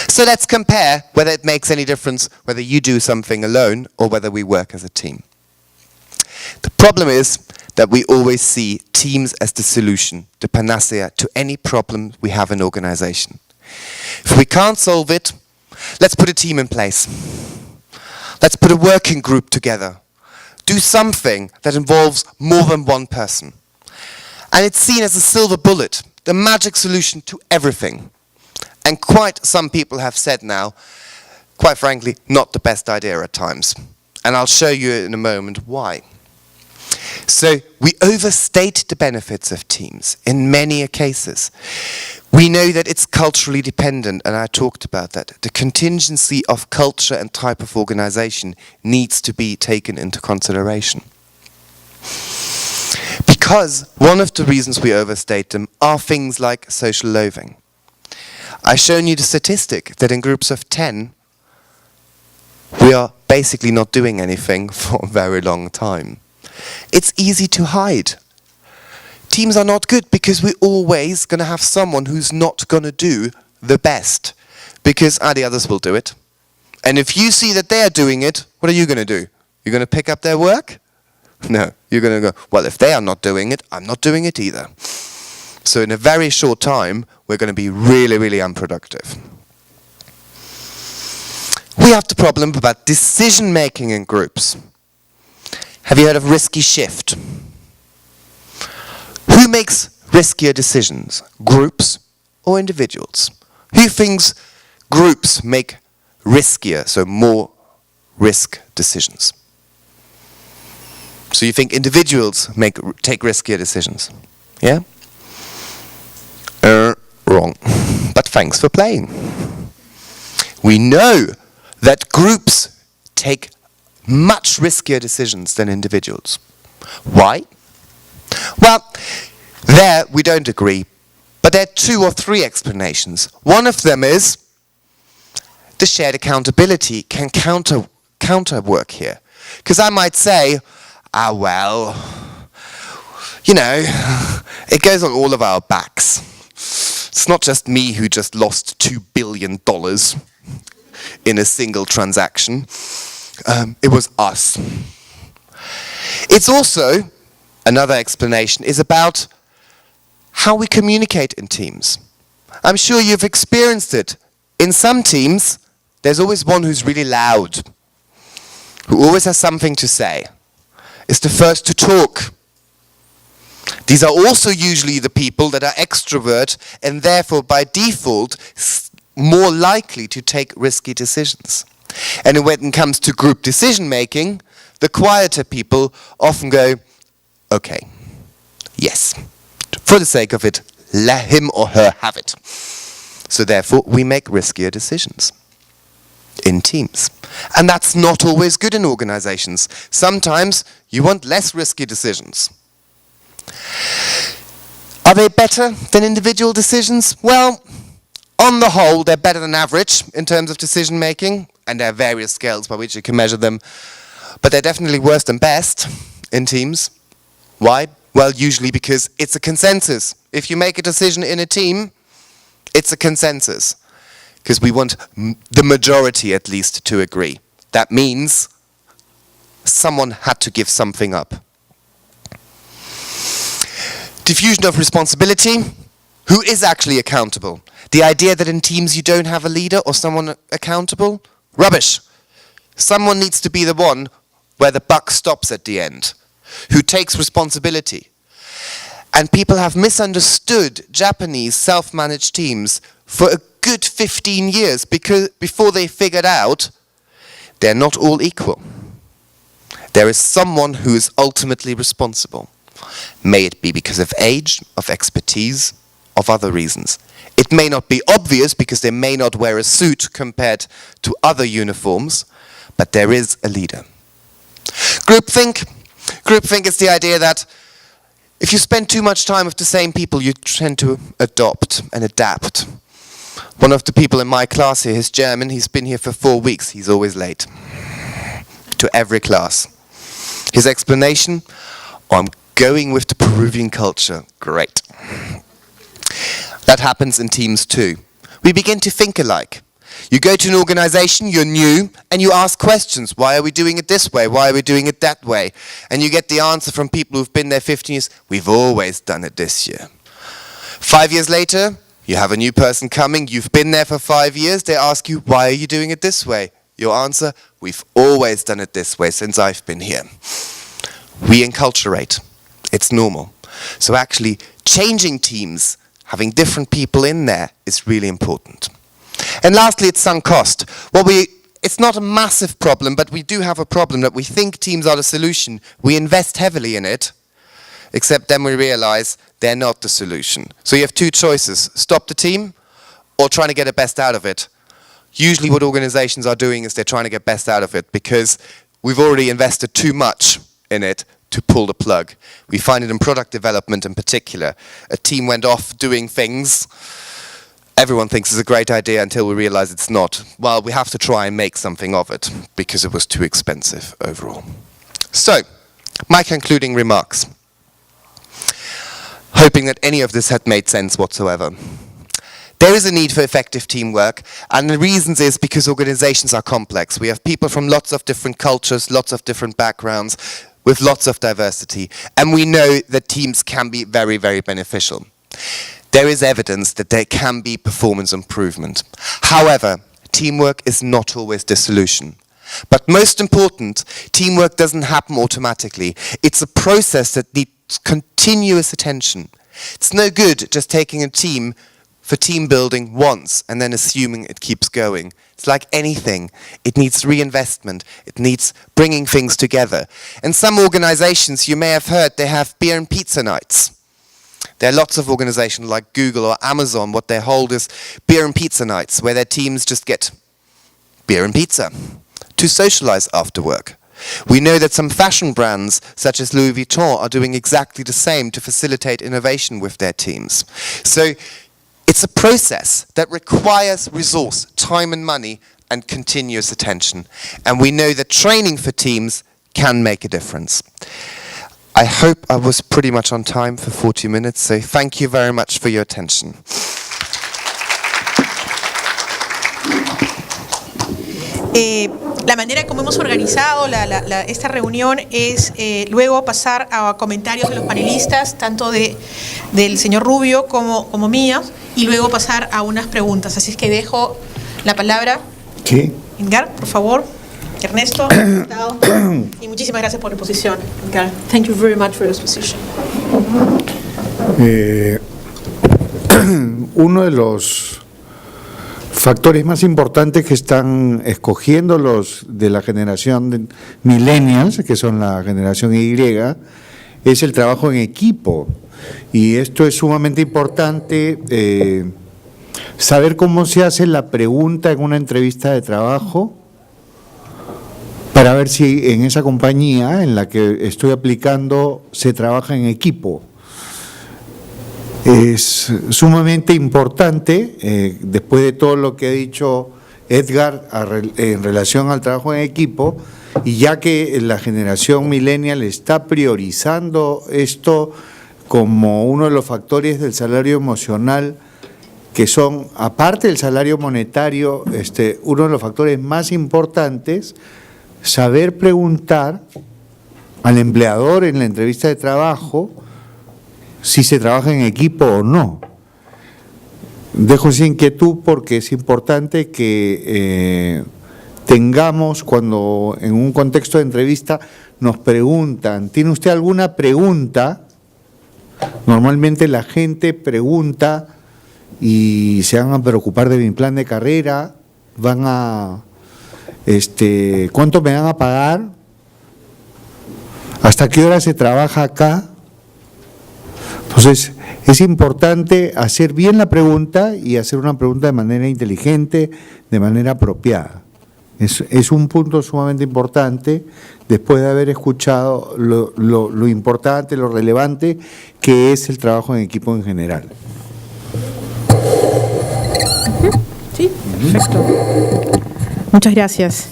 Speaker 2: So let's compare whether it makes any difference whether you do something alone or whether we work as a team. The problem is that we always see teams as the solution, the panacea to any problem we have in an organization. If we can't solve it, let's put a team in place. Let's put a working group together. Do something that involves more than one person. And it's seen as a silver bullet, the magic solution to everything. And quite some people have said now, quite frankly, not the best idea at times. And I'll show you in a moment why. So we overstate the benefits of teams in many cases. We know that it's culturally dependent, and I talked about that. The contingency of culture and type of organization needs to be taken into consideration. Because one of the reasons we overstate them are things like social loathing. I've shown you the statistic that in groups of 10, we are basically not doing anything for a very long time. It's easy to hide. Teams are not good because we're always going to have someone who's not going to do the best. Because the others will do it. And if you see that they're doing it, what are you going to do? You're going to pick up their work? No. You're going to go, well, if they are not doing it, I'm not doing it either. So in a very short time, we're going to be really, really unproductive. We have the problem about decision-making in groups. Have you heard of risky shift? Who makes riskier decisions? Groups or individuals? Who thinks groups make riskier, so more risk decisions? So you think individuals take riskier decisions? Yeah? Wrong. But thanks for playing. We know that groups take much riskier decisions than individuals. Why? Well, there we don't agree, but there are 2 or 3 explanations. One of them is the shared accountability can counter work here. Because I might say, well, You know, it goes on all of our backs. It's not just me who just lost $2 billion in a single transaction. It was us. It's also, another explanation, is about how we communicate in teams. I'm sure you've experienced it. In some teams, there's always one who's really loud, who always has something to say, is the first to talk. These are also usually the people that are extrovert and therefore by default more likely to take risky decisions. And when it comes to group decision making, the quieter people often go, okay, yes, for the sake of it, let him or her have it. So therefore we make riskier decisions in teams. And that's not always good in organizations. Sometimes you want less risky decisions. Are they better than individual decisions? Well, on the whole, they're better than average in terms of decision making, and there are various scales by which you can measure them, but they're definitely worse than best in teams. Why? Well, usually because it's a consensus. If you make a decision in a team, it's a consensus, because we want the majority at least to agree. That means someone had to give something up. Diffusion of responsibility. Who is actually accountable? The idea that in teams you don't have a leader or someone accountable? Rubbish. Someone needs to be the one where the buck stops at the end, who takes responsibility. And people have misunderstood Japanese self-managed teams for a good 15 years before they figured out they're not all equal. There is someone who is ultimately responsible. May it be because of age, of expertise, of other reasons. It may not be obvious because they may not wear a suit compared to other uniforms, but there is a leader. Groupthink. Groupthink is the idea that if you spend too much time with the same people, you tend to adopt and adapt. One of the people in my class here is German. He's been here for 4 weeks. He's always late to every class. His explanation, I'm going with the Peruvian culture. Great. That happens in teams too. We begin to think alike. You go to an organization, you're new, and you ask questions. Why are we doing it this way? Why are we doing it that way? And you get the answer from people who've been there 15 years. We've always done it this year. 5 years later, you have a new person coming. You've been there for 5 years. They ask you, why are you doing it this way? Your answer, we've always done it this way since I've been here. We enculturate. It's normal. So actually, changing teams, having different people in there is really important. And lastly, it's sunk cost. It's not a massive problem, but we do have a problem that we think teams are the solution. We invest heavily in it, except then we realize they're not the solution. So you have two choices, stop the team or trying to get the best out of it. Usually what organizations are doing is they're trying to get best out of it because we've already invested too much in it to pull the plug. We find it in product development in particular. A team went off doing things. Everyone thinks it's a great idea until we realize it's not. Well, we have to try and make something of it because it was too expensive overall. So, my concluding remarks. Hoping that any of this had made sense whatsoever. There is a need for effective teamwork, and the reasons is because organizations are complex. We have people from lots of different cultures, lots of different backgrounds, with lots of diversity, and we know that teams can be very, very beneficial. There is evidence that there can be performance improvement. However, teamwork is not always the solution. But most important, teamwork doesn't happen automatically. It's a process that needs continuous attention. It's no good just taking a team for team building once and then assuming it keeps going. It's like anything. It needs reinvestment. It needs bringing things together. And some organizations, you may have heard, they have beer and pizza nights. There are lots of organizations like Google or Amazon. What they hold is beer and pizza nights, where their teams just get beer and pizza to socialize after work. We know that some fashion brands, such as Louis Vuitton, are doing exactly the same to facilitate innovation with their teams. So it's a process that requires resource, time and money, and continuous attention. And we know that training for teams can make a difference. I hope I was pretty much on time for 40 minutes, so thank you very much for your attention.
Speaker 5: La manera como hemos organizado esta reunión es luego pasar a comentarios de los panelistas, tanto del señor Rubio como míos, y luego pasar a unas preguntas. Así es que dejo la palabra.
Speaker 6: Sí.
Speaker 5: Edgar, por favor. Ernesto, y muchísimas gracias por la exposición. Edgar, thank you very much for your exposition.
Speaker 6: Uno de los factores más importantes que están escogiendo los de la generación de millennials, que son la generación Y, es el trabajo en equipo. Y esto es sumamente importante, saber cómo se hace la pregunta en una entrevista de trabajo, para ver si en esa compañía en la que estoy aplicando se trabaja en equipo. Es sumamente importante, después de todo lo que ha dicho Edgar en relación al trabajo en equipo, y ya que la generación millennial está priorizando esto como uno de los factores del salario emocional, que son, aparte del salario monetario, uno de los factores más importantes, saber preguntar al empleador en la entrevista de trabajo si se trabaja en equipo o no. Dejo esa inquietud porque es importante que tengamos, cuando en un contexto de entrevista nos preguntan, ¿tiene usted alguna pregunta? Normalmente la gente pregunta y se van a preocupar de mi plan de carrera, van a ¿cuánto me van a pagar? ¿Hasta qué hora se trabaja acá? Entonces, es importante hacer bien la pregunta y hacer una pregunta de manera inteligente, de manera apropiada. Es un punto sumamente importante después de haber escuchado lo importante, lo relevante que es el trabajo en equipo en general.
Speaker 5: Sí, perfecto. Muchas gracias.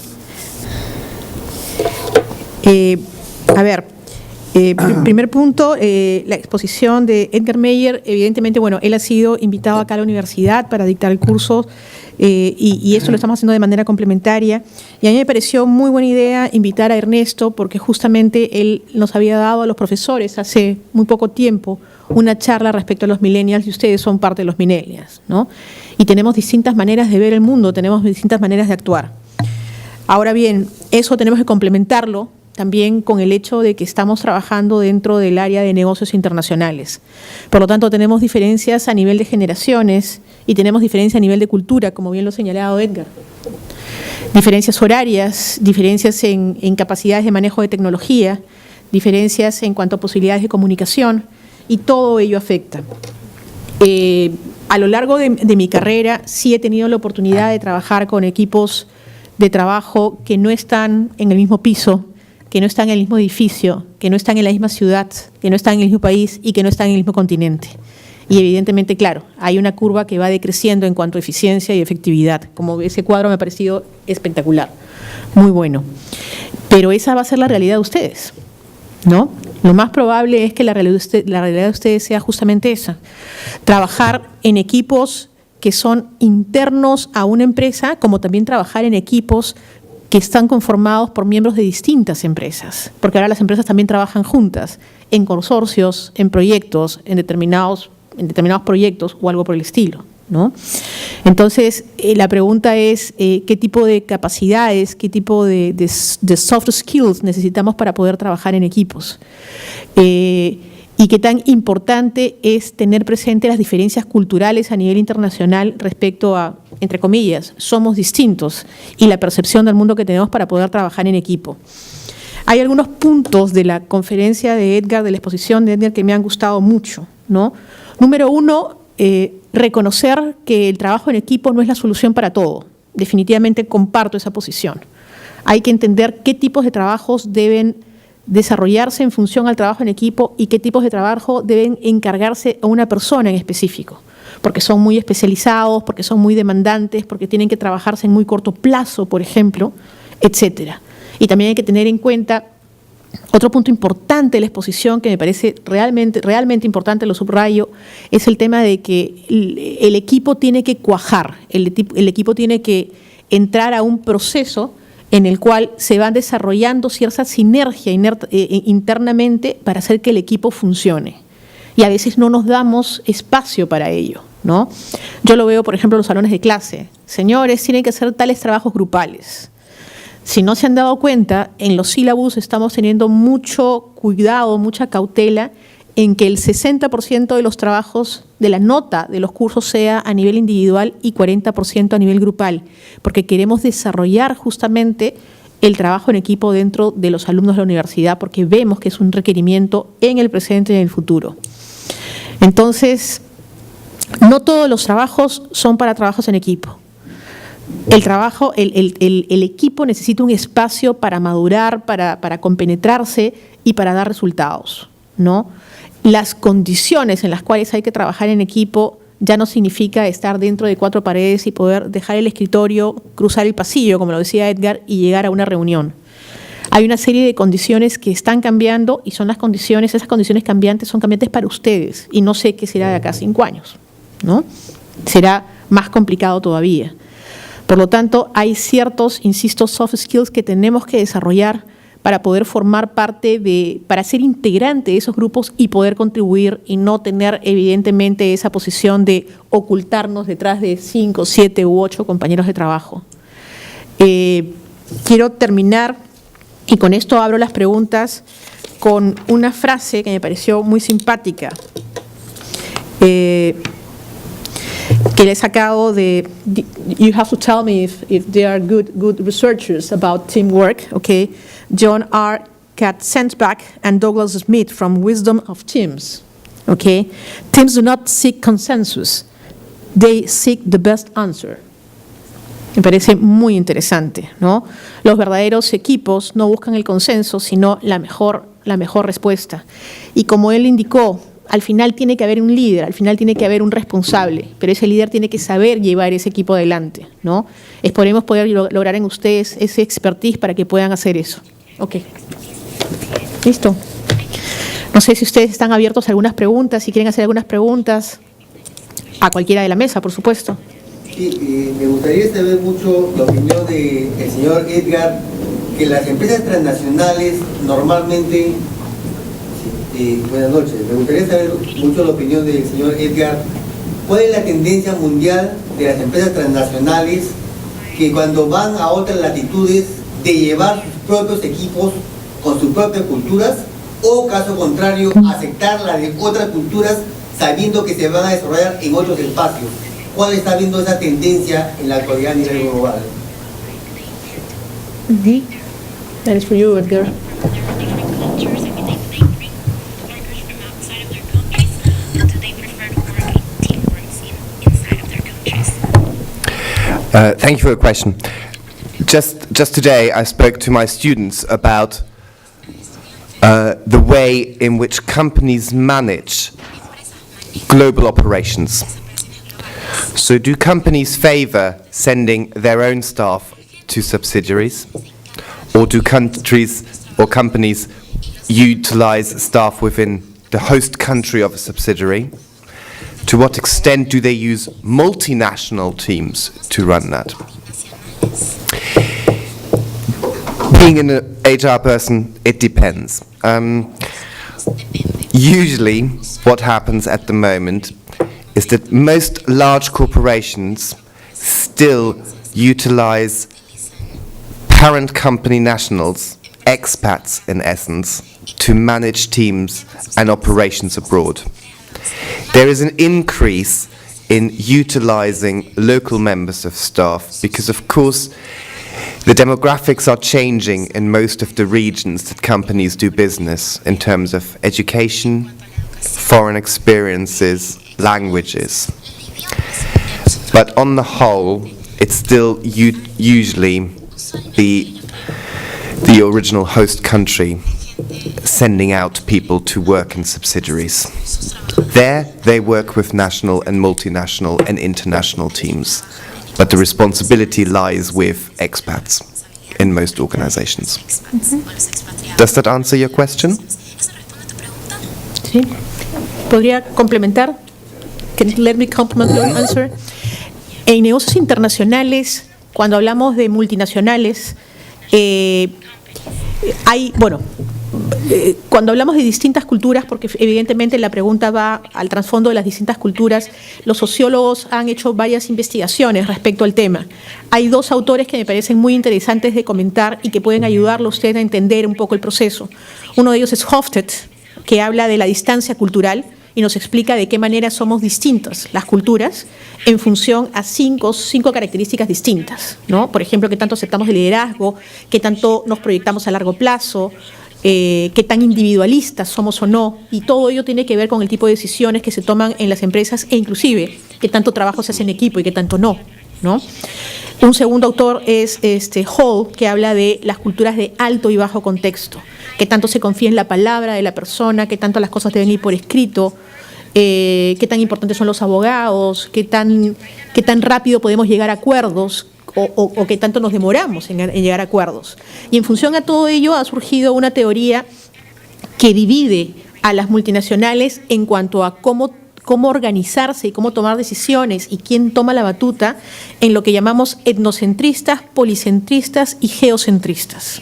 Speaker 5: Primer punto, la exposición de Edgar Meyer. Evidentemente, bueno, él ha sido invitado acá a la universidad para dictar el curso y esto lo estamos haciendo de manera complementaria. Y a mí me pareció muy buena idea invitar a Ernesto porque justamente él nos había dado a los profesores hace muy poco tiempo una charla respecto a los millennials y ustedes son parte de los millennials, ¿no? Y tenemos distintas maneras de ver el mundo, tenemos distintas maneras de actuar. Ahora bien, eso tenemos que complementarlo también con el hecho de que estamos trabajando dentro del área de negocios internacionales. Por lo tanto, tenemos diferencias a nivel de generaciones y tenemos diferencias a nivel de cultura, como bien lo ha señalado Edgar. Diferencias horarias, diferencias en capacidades de manejo de tecnología, diferencias en cuanto a posibilidades de comunicación, y todo ello afecta. A lo largo de mi carrera sí he tenido la oportunidad de trabajar con equipos de trabajo que no están en el mismo piso, que no están en el mismo edificio, que no están en la misma ciudad, que no están en el mismo país y que no están en el mismo continente. Y evidentemente, claro, hay una curva que va decreciendo en cuanto a eficiencia y efectividad. Como ese cuadro me ha parecido espectacular, muy bueno. Pero esa va a ser la realidad de ustedes, ¿no? Lo más probable es que la realidad de ustedes sea justamente esa. Trabajar en equipos que son internos a una empresa, como también trabajar en equipos que están conformados por miembros de distintas empresas, porque ahora las empresas también trabajan juntas, en consorcios, en proyectos, en determinados proyectos o algo por el estilo, ¿no? Entonces, la pregunta es qué tipo de capacidades, qué tipo de soft skills necesitamos para poder trabajar en equipos. Y qué tan importante es tener presente las diferencias culturales a nivel internacional respecto a, entre comillas, somos distintos, y la percepción del mundo que tenemos para poder trabajar en equipo. Hay algunos puntos de la conferencia de Edgar, de la exposición de Edgar, que me han gustado mucho, ¿no? Número uno, reconocer que el trabajo en equipo no es la solución para todo. Definitivamente comparto esa posición. Hay que entender qué tipos de trabajos deben desarrollarse en función al trabajo en equipo y qué tipos de trabajo deben encargarse a una persona en específico, porque son muy especializados, porque son muy demandantes, porque tienen que trabajarse en muy corto plazo, por ejemplo, etcétera. Y también hay que tener en cuenta Otro punto importante de la exposición que me parece realmente importante, lo subrayo, es el tema de que el equipo tiene que cuajar, el equipo tiene que entrar a un proceso en el cual se van desarrollando cierta sinergia internamente para hacer que el equipo funcione. Y a veces no nos damos espacio para ello, ¿no? Yo lo veo, por ejemplo, en los salones de clase. Señores, tienen que hacer tales trabajos grupales. Si no se han dado cuenta, en los sílabus estamos teniendo mucho cuidado, mucha cautela en que el 60% de los trabajos, de la nota de los cursos sea a nivel individual y 40% a nivel grupal, porque queremos desarrollar justamente el trabajo en equipo dentro de los alumnos de la universidad, porque vemos que es un requerimiento en el presente y en el futuro. Entonces, no todos los trabajos son para trabajos en equipo. El equipo necesita un espacio para madurar, para compenetrarse y para dar resultados, ¿no? Las condiciones en las cuales hay que trabajar en equipo ya no significa estar dentro de 4 paredes y poder dejar el escritorio, cruzar el pasillo, como lo decía Edgar, y llegar a una reunión. Hay una serie de condiciones que están cambiando y son esas condiciones cambiantes son cambiantes para ustedes y no sé qué será de acá a 5 años, ¿no? Será más complicado todavía. Por lo tanto, hay ciertos, insisto, soft skills que tenemos que desarrollar para poder formar parte para ser integrante de esos grupos y poder contribuir y no tener evidentemente esa posición de ocultarnos detrás de 5, 7 u 8 compañeros de trabajo. Quiero terminar, y con esto abro las preguntas, con una frase que me pareció muy simpática, que le he sacado de, you have to tell me if they are good researchers about teamwork, okay? John R. Katzenbach and Douglas Smith from Wisdom of Teams, okay? Teams do not seek consensus, they seek the best answer. Me parece muy interesante, ¿no? Los verdaderos equipos no buscan el consenso, sino la mejor respuesta. Y como él indicó, al final tiene que haber un líder, al final tiene que haber un responsable, pero ese líder tiene que saber llevar ese equipo adelante, ¿no? Esperemos poder lograr en ustedes ese expertise para que puedan hacer eso. Ok. Listo. No sé si ustedes están abiertos a algunas preguntas, si quieren hacer algunas preguntas, a cualquiera de la mesa, por supuesto.
Speaker 7: Sí, me gustaría saber mucho la opinión del señor Edgar, que las empresas transnacionales normalmente... buenas noches, me gustaría saber mucho la opinión del señor Edgar. ¿Cuál es la tendencia mundial de las empresas transnacionales que cuando van a otras latitudes de llevar sus propios equipos con sus propias culturas, o caso contrario, aceptar la de otras culturas sabiendo que se van a desarrollar en otros espacios? ¿Cuál está viendo esa tendencia en la actualidad a nivel global?
Speaker 5: That is for you, Edgar.
Speaker 2: Thank you for the question. Just today I spoke to my students about the way in which companies manage global operations. So do companies favor sending their own staff to subsidiaries, or do countries or companies utilize staff within the host country of a subsidiary? To what extent do they use multinational teams to run that? Being an HR person, it depends. Usually, what happens at the moment is that most large corporations still utilize parent company nationals, expats in essence, to manage teams and operations abroad. There is an increase in utilizing local members of staff because, of course, the demographics are changing in most of the regions that companies do business in terms of education, foreign experiences, languages. But on the whole, it's still usually the original host country sending out people to work in subsidiaries. There, they work with national and multinational and international teams, but the responsibility lies with expats in most organizations. Does that answer your question?
Speaker 5: Sí. ¿Podría complementar? Let me complement your answer. En negocios internacionales, cuando hablamos de multinacionales, cuando hablamos de distintas culturas, porque evidentemente la pregunta va al trasfondo de las distintas culturas, los sociólogos han hecho varias investigaciones respecto al tema. Hay dos autores que me parecen muy interesantes de comentar y que pueden ayudarlo a usted a entender un poco el proceso. Uno de ellos es Hofstede, que habla de la distancia cultural y nos explica de qué manera somos distintas las culturas en función a cinco características distintas, ¿no? Por ejemplo, qué tanto aceptamos el liderazgo, qué tanto nos proyectamos a largo plazo, qué tan individualistas somos o no, y todo ello tiene que ver con el tipo de decisiones que se toman en las empresas e inclusive qué tanto trabajo se hace en equipo y qué tanto no, ¿no? Un segundo autor es Hall, que habla de las culturas de alto y bajo contexto, qué tanto se confía en la palabra de la persona, qué tanto las cosas deben ir por escrito, qué tan importantes son los abogados, qué tan rápido podemos llegar a acuerdos, o qué tanto nos demoramos en llegar a acuerdos. Y en función a todo ello ha surgido una teoría que divide a las multinacionales en cuanto a cómo organizarse y cómo tomar decisiones y quién toma la batuta en lo que llamamos etnocentristas, policentristas y geocentristas.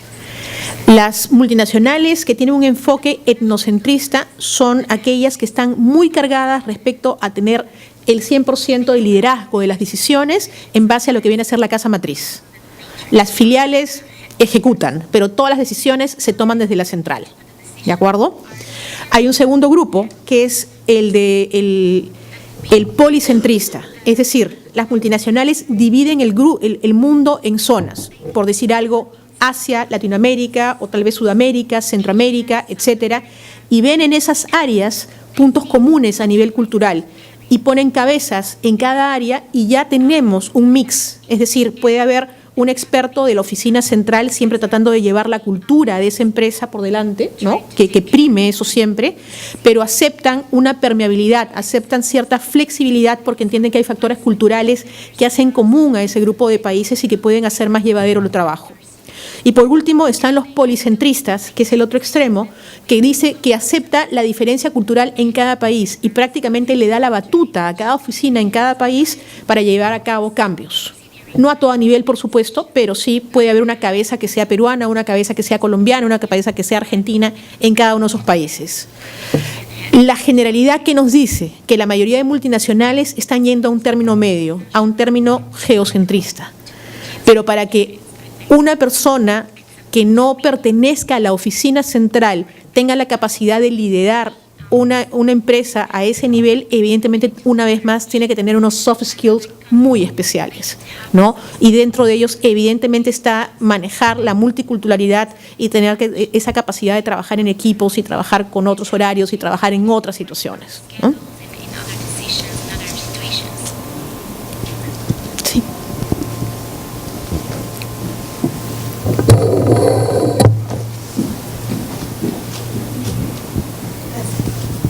Speaker 5: Las multinacionales que tienen un enfoque etnocentrista son aquellas que están muy cargadas respecto a tener el 100% de liderazgo de las decisiones en base a lo que viene a ser la casa matriz. Las filiales ejecutan, pero todas las decisiones se toman desde la central. ¿De acuerdo? Hay un segundo grupo que es el policentrista, es decir, las multinacionales dividen el mundo en zonas, por decir algo, Asia, Latinoamérica o tal vez Sudamérica, Centroamérica, etcétera, y ven en esas áreas puntos comunes a nivel cultural y ponen cabezas en cada área y ya tenemos un mix, es decir, puede haber un experto de la oficina central siempre tratando de llevar la cultura de esa empresa por delante, ¿no? que prime eso siempre, pero aceptan una permeabilidad, aceptan cierta flexibilidad porque entienden que hay factores culturales que hacen común a ese grupo de países y que pueden hacer más llevadero el trabajo. Y por último están los policentristas, que es el otro extremo, que dice que acepta la diferencia cultural en cada país y prácticamente le da la batuta a cada oficina en cada país para llevar a cabo cambios. No a todo nivel, por supuesto, pero sí puede haber una cabeza que sea peruana, una cabeza que sea colombiana, una cabeza que sea argentina en cada uno de esos países. La generalidad que nos dice que la mayoría de multinacionales están yendo a un término medio, a un término geocentrista. Pero para que una persona que no pertenezca a la oficina central tenga la capacidad de liderar una empresa a ese nivel, evidentemente, una vez más, tiene que tener unos soft skills muy especiales, ¿no? Y dentro de ellos, evidentemente, está manejar la multiculturalidad y tener esa capacidad de trabajar en equipos y trabajar con otros horarios y trabajar en otras situaciones, ¿no? Sí.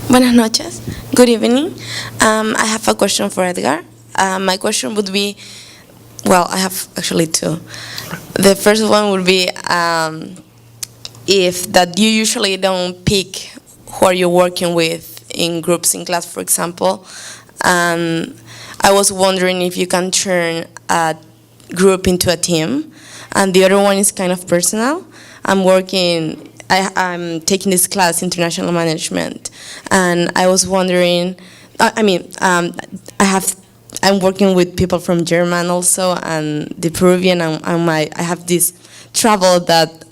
Speaker 8: Buenas noches. Good evening. I have a question for Edgar. My question would be, well, I have actually two. The first one would be if that you usually don't pick who are you working with in groups in class, for example. I was wondering if you can turn a group into a team. And the other one is kind of personal. I'm taking this class, International Management, and I was wondering, I'm working with people from German also, and the Peruvian, and I have this trouble that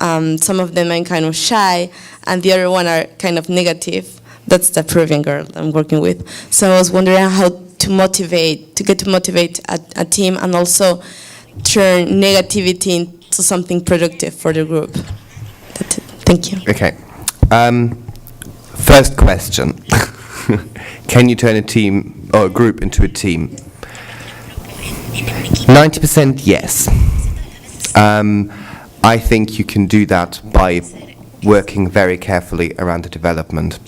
Speaker 8: some of them are kind of shy, and the other one are kind of negative. That's the Peruvian girl I'm working with. So I was wondering how to get to motivate a team, and also turn negativity into something productive for the group. That's it. Thank you.
Speaker 2: Okay. First question. Can you turn a team or a group into a team? 90% yes. I think you can do that by working very carefully around the development.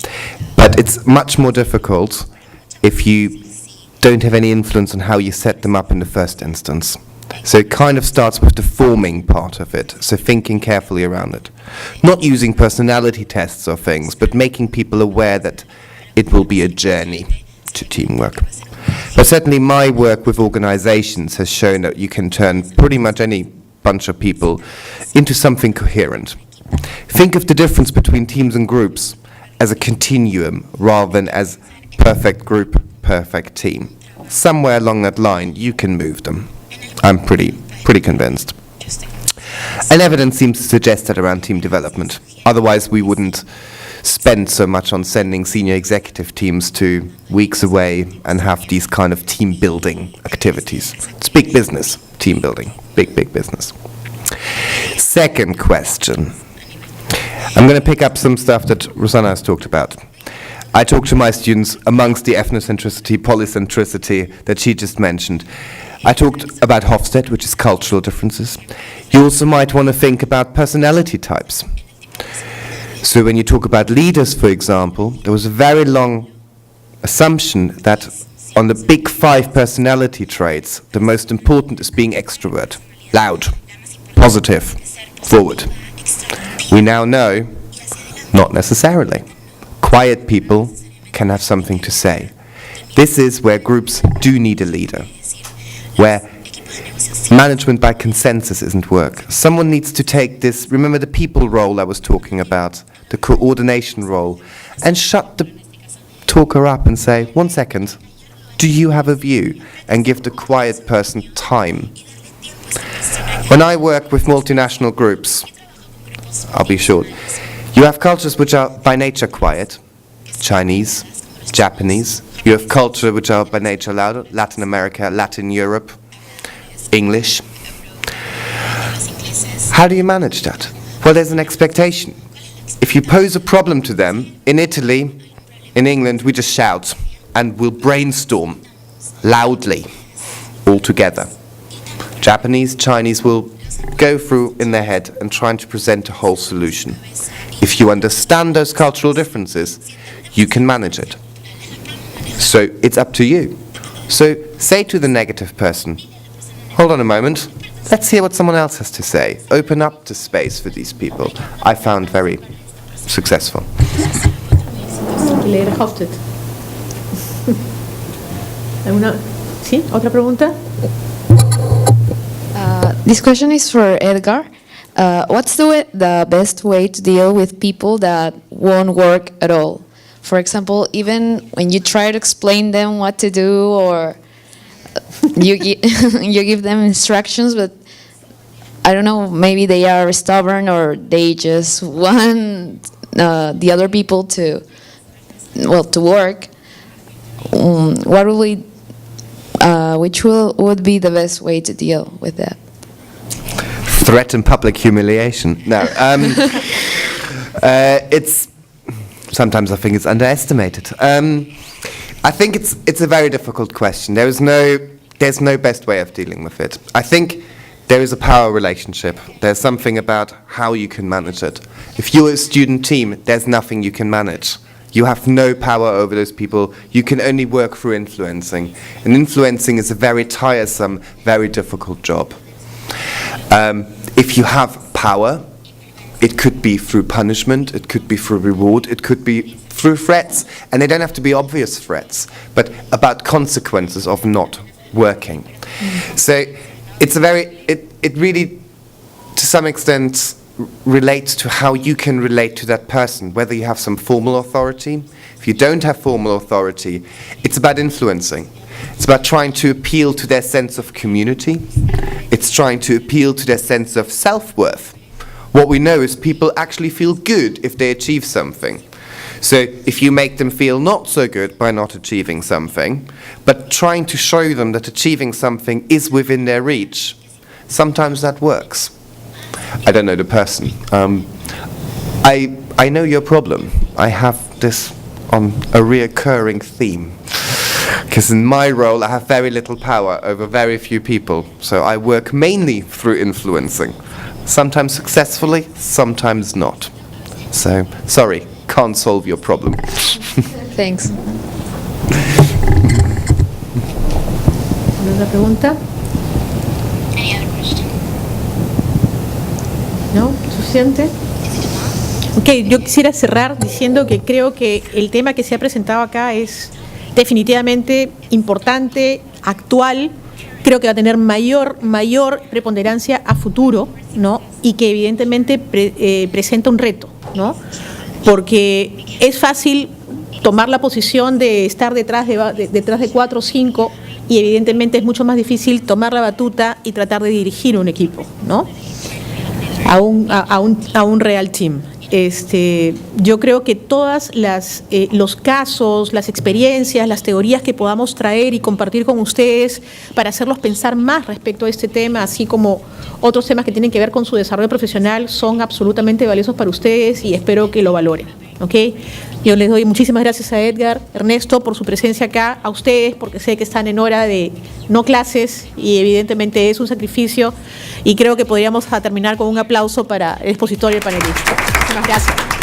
Speaker 2: But it's much more difficult if you don't have any influence on how you set them up in the first instance. So it kind of starts with the forming part of it, so thinking carefully around it. Not using personality tests or things, but making people aware that it will be a journey to teamwork. But certainly my work with organizations has shown that you can turn pretty much any bunch of people into something coherent. Think of the difference between teams and groups as a continuum rather than as perfect group, perfect team. Somewhere along that line, you can move them. I'm pretty convinced. And evidence seems to suggest that around team development. Otherwise, we wouldn't spend so much on sending senior executive teams to weeks away and have these kind of team building activities. It's big business, team building, big business. Second question. I'm going to pick up some stuff that Rosanna has talked about. I talk to my students amongst the ethnocentricity, polycentricity that she just mentioned. I talked about Hofstede, which is cultural differences. You also might want to think about personality types. So when you talk about leaders, for example, there was a very long assumption that on the big 5 personality traits, the most important is being extrovert, loud, positive, forward. We now know, not necessarily. Quiet people can have something to say. This is where groups do need a leader, where management by consensus isn't work. Someone needs to take this, remember the people role I was talking about, the coordination role, and shut the talker up and say, 1 second, do you have a view? And give the quiet person time. When I work with multinational groups, I'll be short, you have cultures which are by nature quiet, Chinese, Japanese. You have culture which are by nature louder, Latin America, Latin Europe, English. How do you manage that? Well, there's an expectation. If you pose a problem to them, in Italy, in England, we just shout and we'll brainstorm loudly, all together. Japanese, Chinese will go through in their head and trying to present a whole solution. If you understand those cultural differences, you can manage it. So it's up to you. So say to the negative person, hold on a moment, let's hear what someone else has to say. Open up the space for these people. I found very successful.
Speaker 5: ¿Sí? ¿Otra pregunta?
Speaker 9: This question is for Edgar. What's the best way to deal with people that won't work at all? For example, even when you try to explain them what to do, or you give them instructions, but I don't know, maybe they are stubborn or they just want the other people to work. What will we? Which would be the best way to deal with that?
Speaker 2: Threaten public humiliation. No, it's sometimes I think it's underestimated. I think it's a very difficult question. There's no best way of dealing with it. I think there is a power relationship. There's something about how you can manage it. If you're a student team, there's nothing you can manage. You have no power over those people. You can only work through influencing. And influencing is a very tiresome, very difficult job. If you have power, it could be through punishment, it could be through reward, it could be through threats, and they don't have to be obvious threats, but about consequences of not working. So it's it really, to some extent, relates to how you can relate to that person, whether you have some formal authority. If you don't have formal authority, it's about influencing. It's about trying to appeal to their sense of community. It's trying to appeal to their sense of self-worth. What we know is people actually feel good if they achieve something. So if you make them feel not so good by not achieving something, but trying to show them that achieving something is within their reach, sometimes that works. I don't know the person. I know your problem. I have this on a reoccurring theme. Because in my role, I have very little power over very few people. So I work mainly through influencing. Sometimes successfully, sometimes not. So, sorry, can't solve your problem.
Speaker 9: Thanks.
Speaker 5: ¿Alguna pregunta? ¿No? ¿Suficiente? Ok, yo quisiera cerrar diciendo que creo que el tema que se ha presentado acá es definitivamente importante, actual, creo que va a tener mayor preponderancia a futuro, ¿no? Y que evidentemente presenta un reto, ¿no? Porque es fácil tomar la posición de estar detrás de 4 o 5 y evidentemente es mucho más difícil tomar la batuta y tratar de dirigir un equipo, ¿no? A un real team. Yo creo que todas los casos, las experiencias, las teorías que podamos traer y compartir con ustedes para hacerlos pensar más respecto a este tema, así como otros temas que tienen que ver con su desarrollo profesional, son absolutamente valiosos para ustedes y espero que lo valoren. ¿Okay? Yo les doy muchísimas gracias a Edgar, Ernesto, por su presencia acá, a ustedes, porque sé que están en hora de no clases y evidentemente es un sacrificio y creo que podríamos terminar con un aplauso para el expositor y el panelista. Muchas gracias.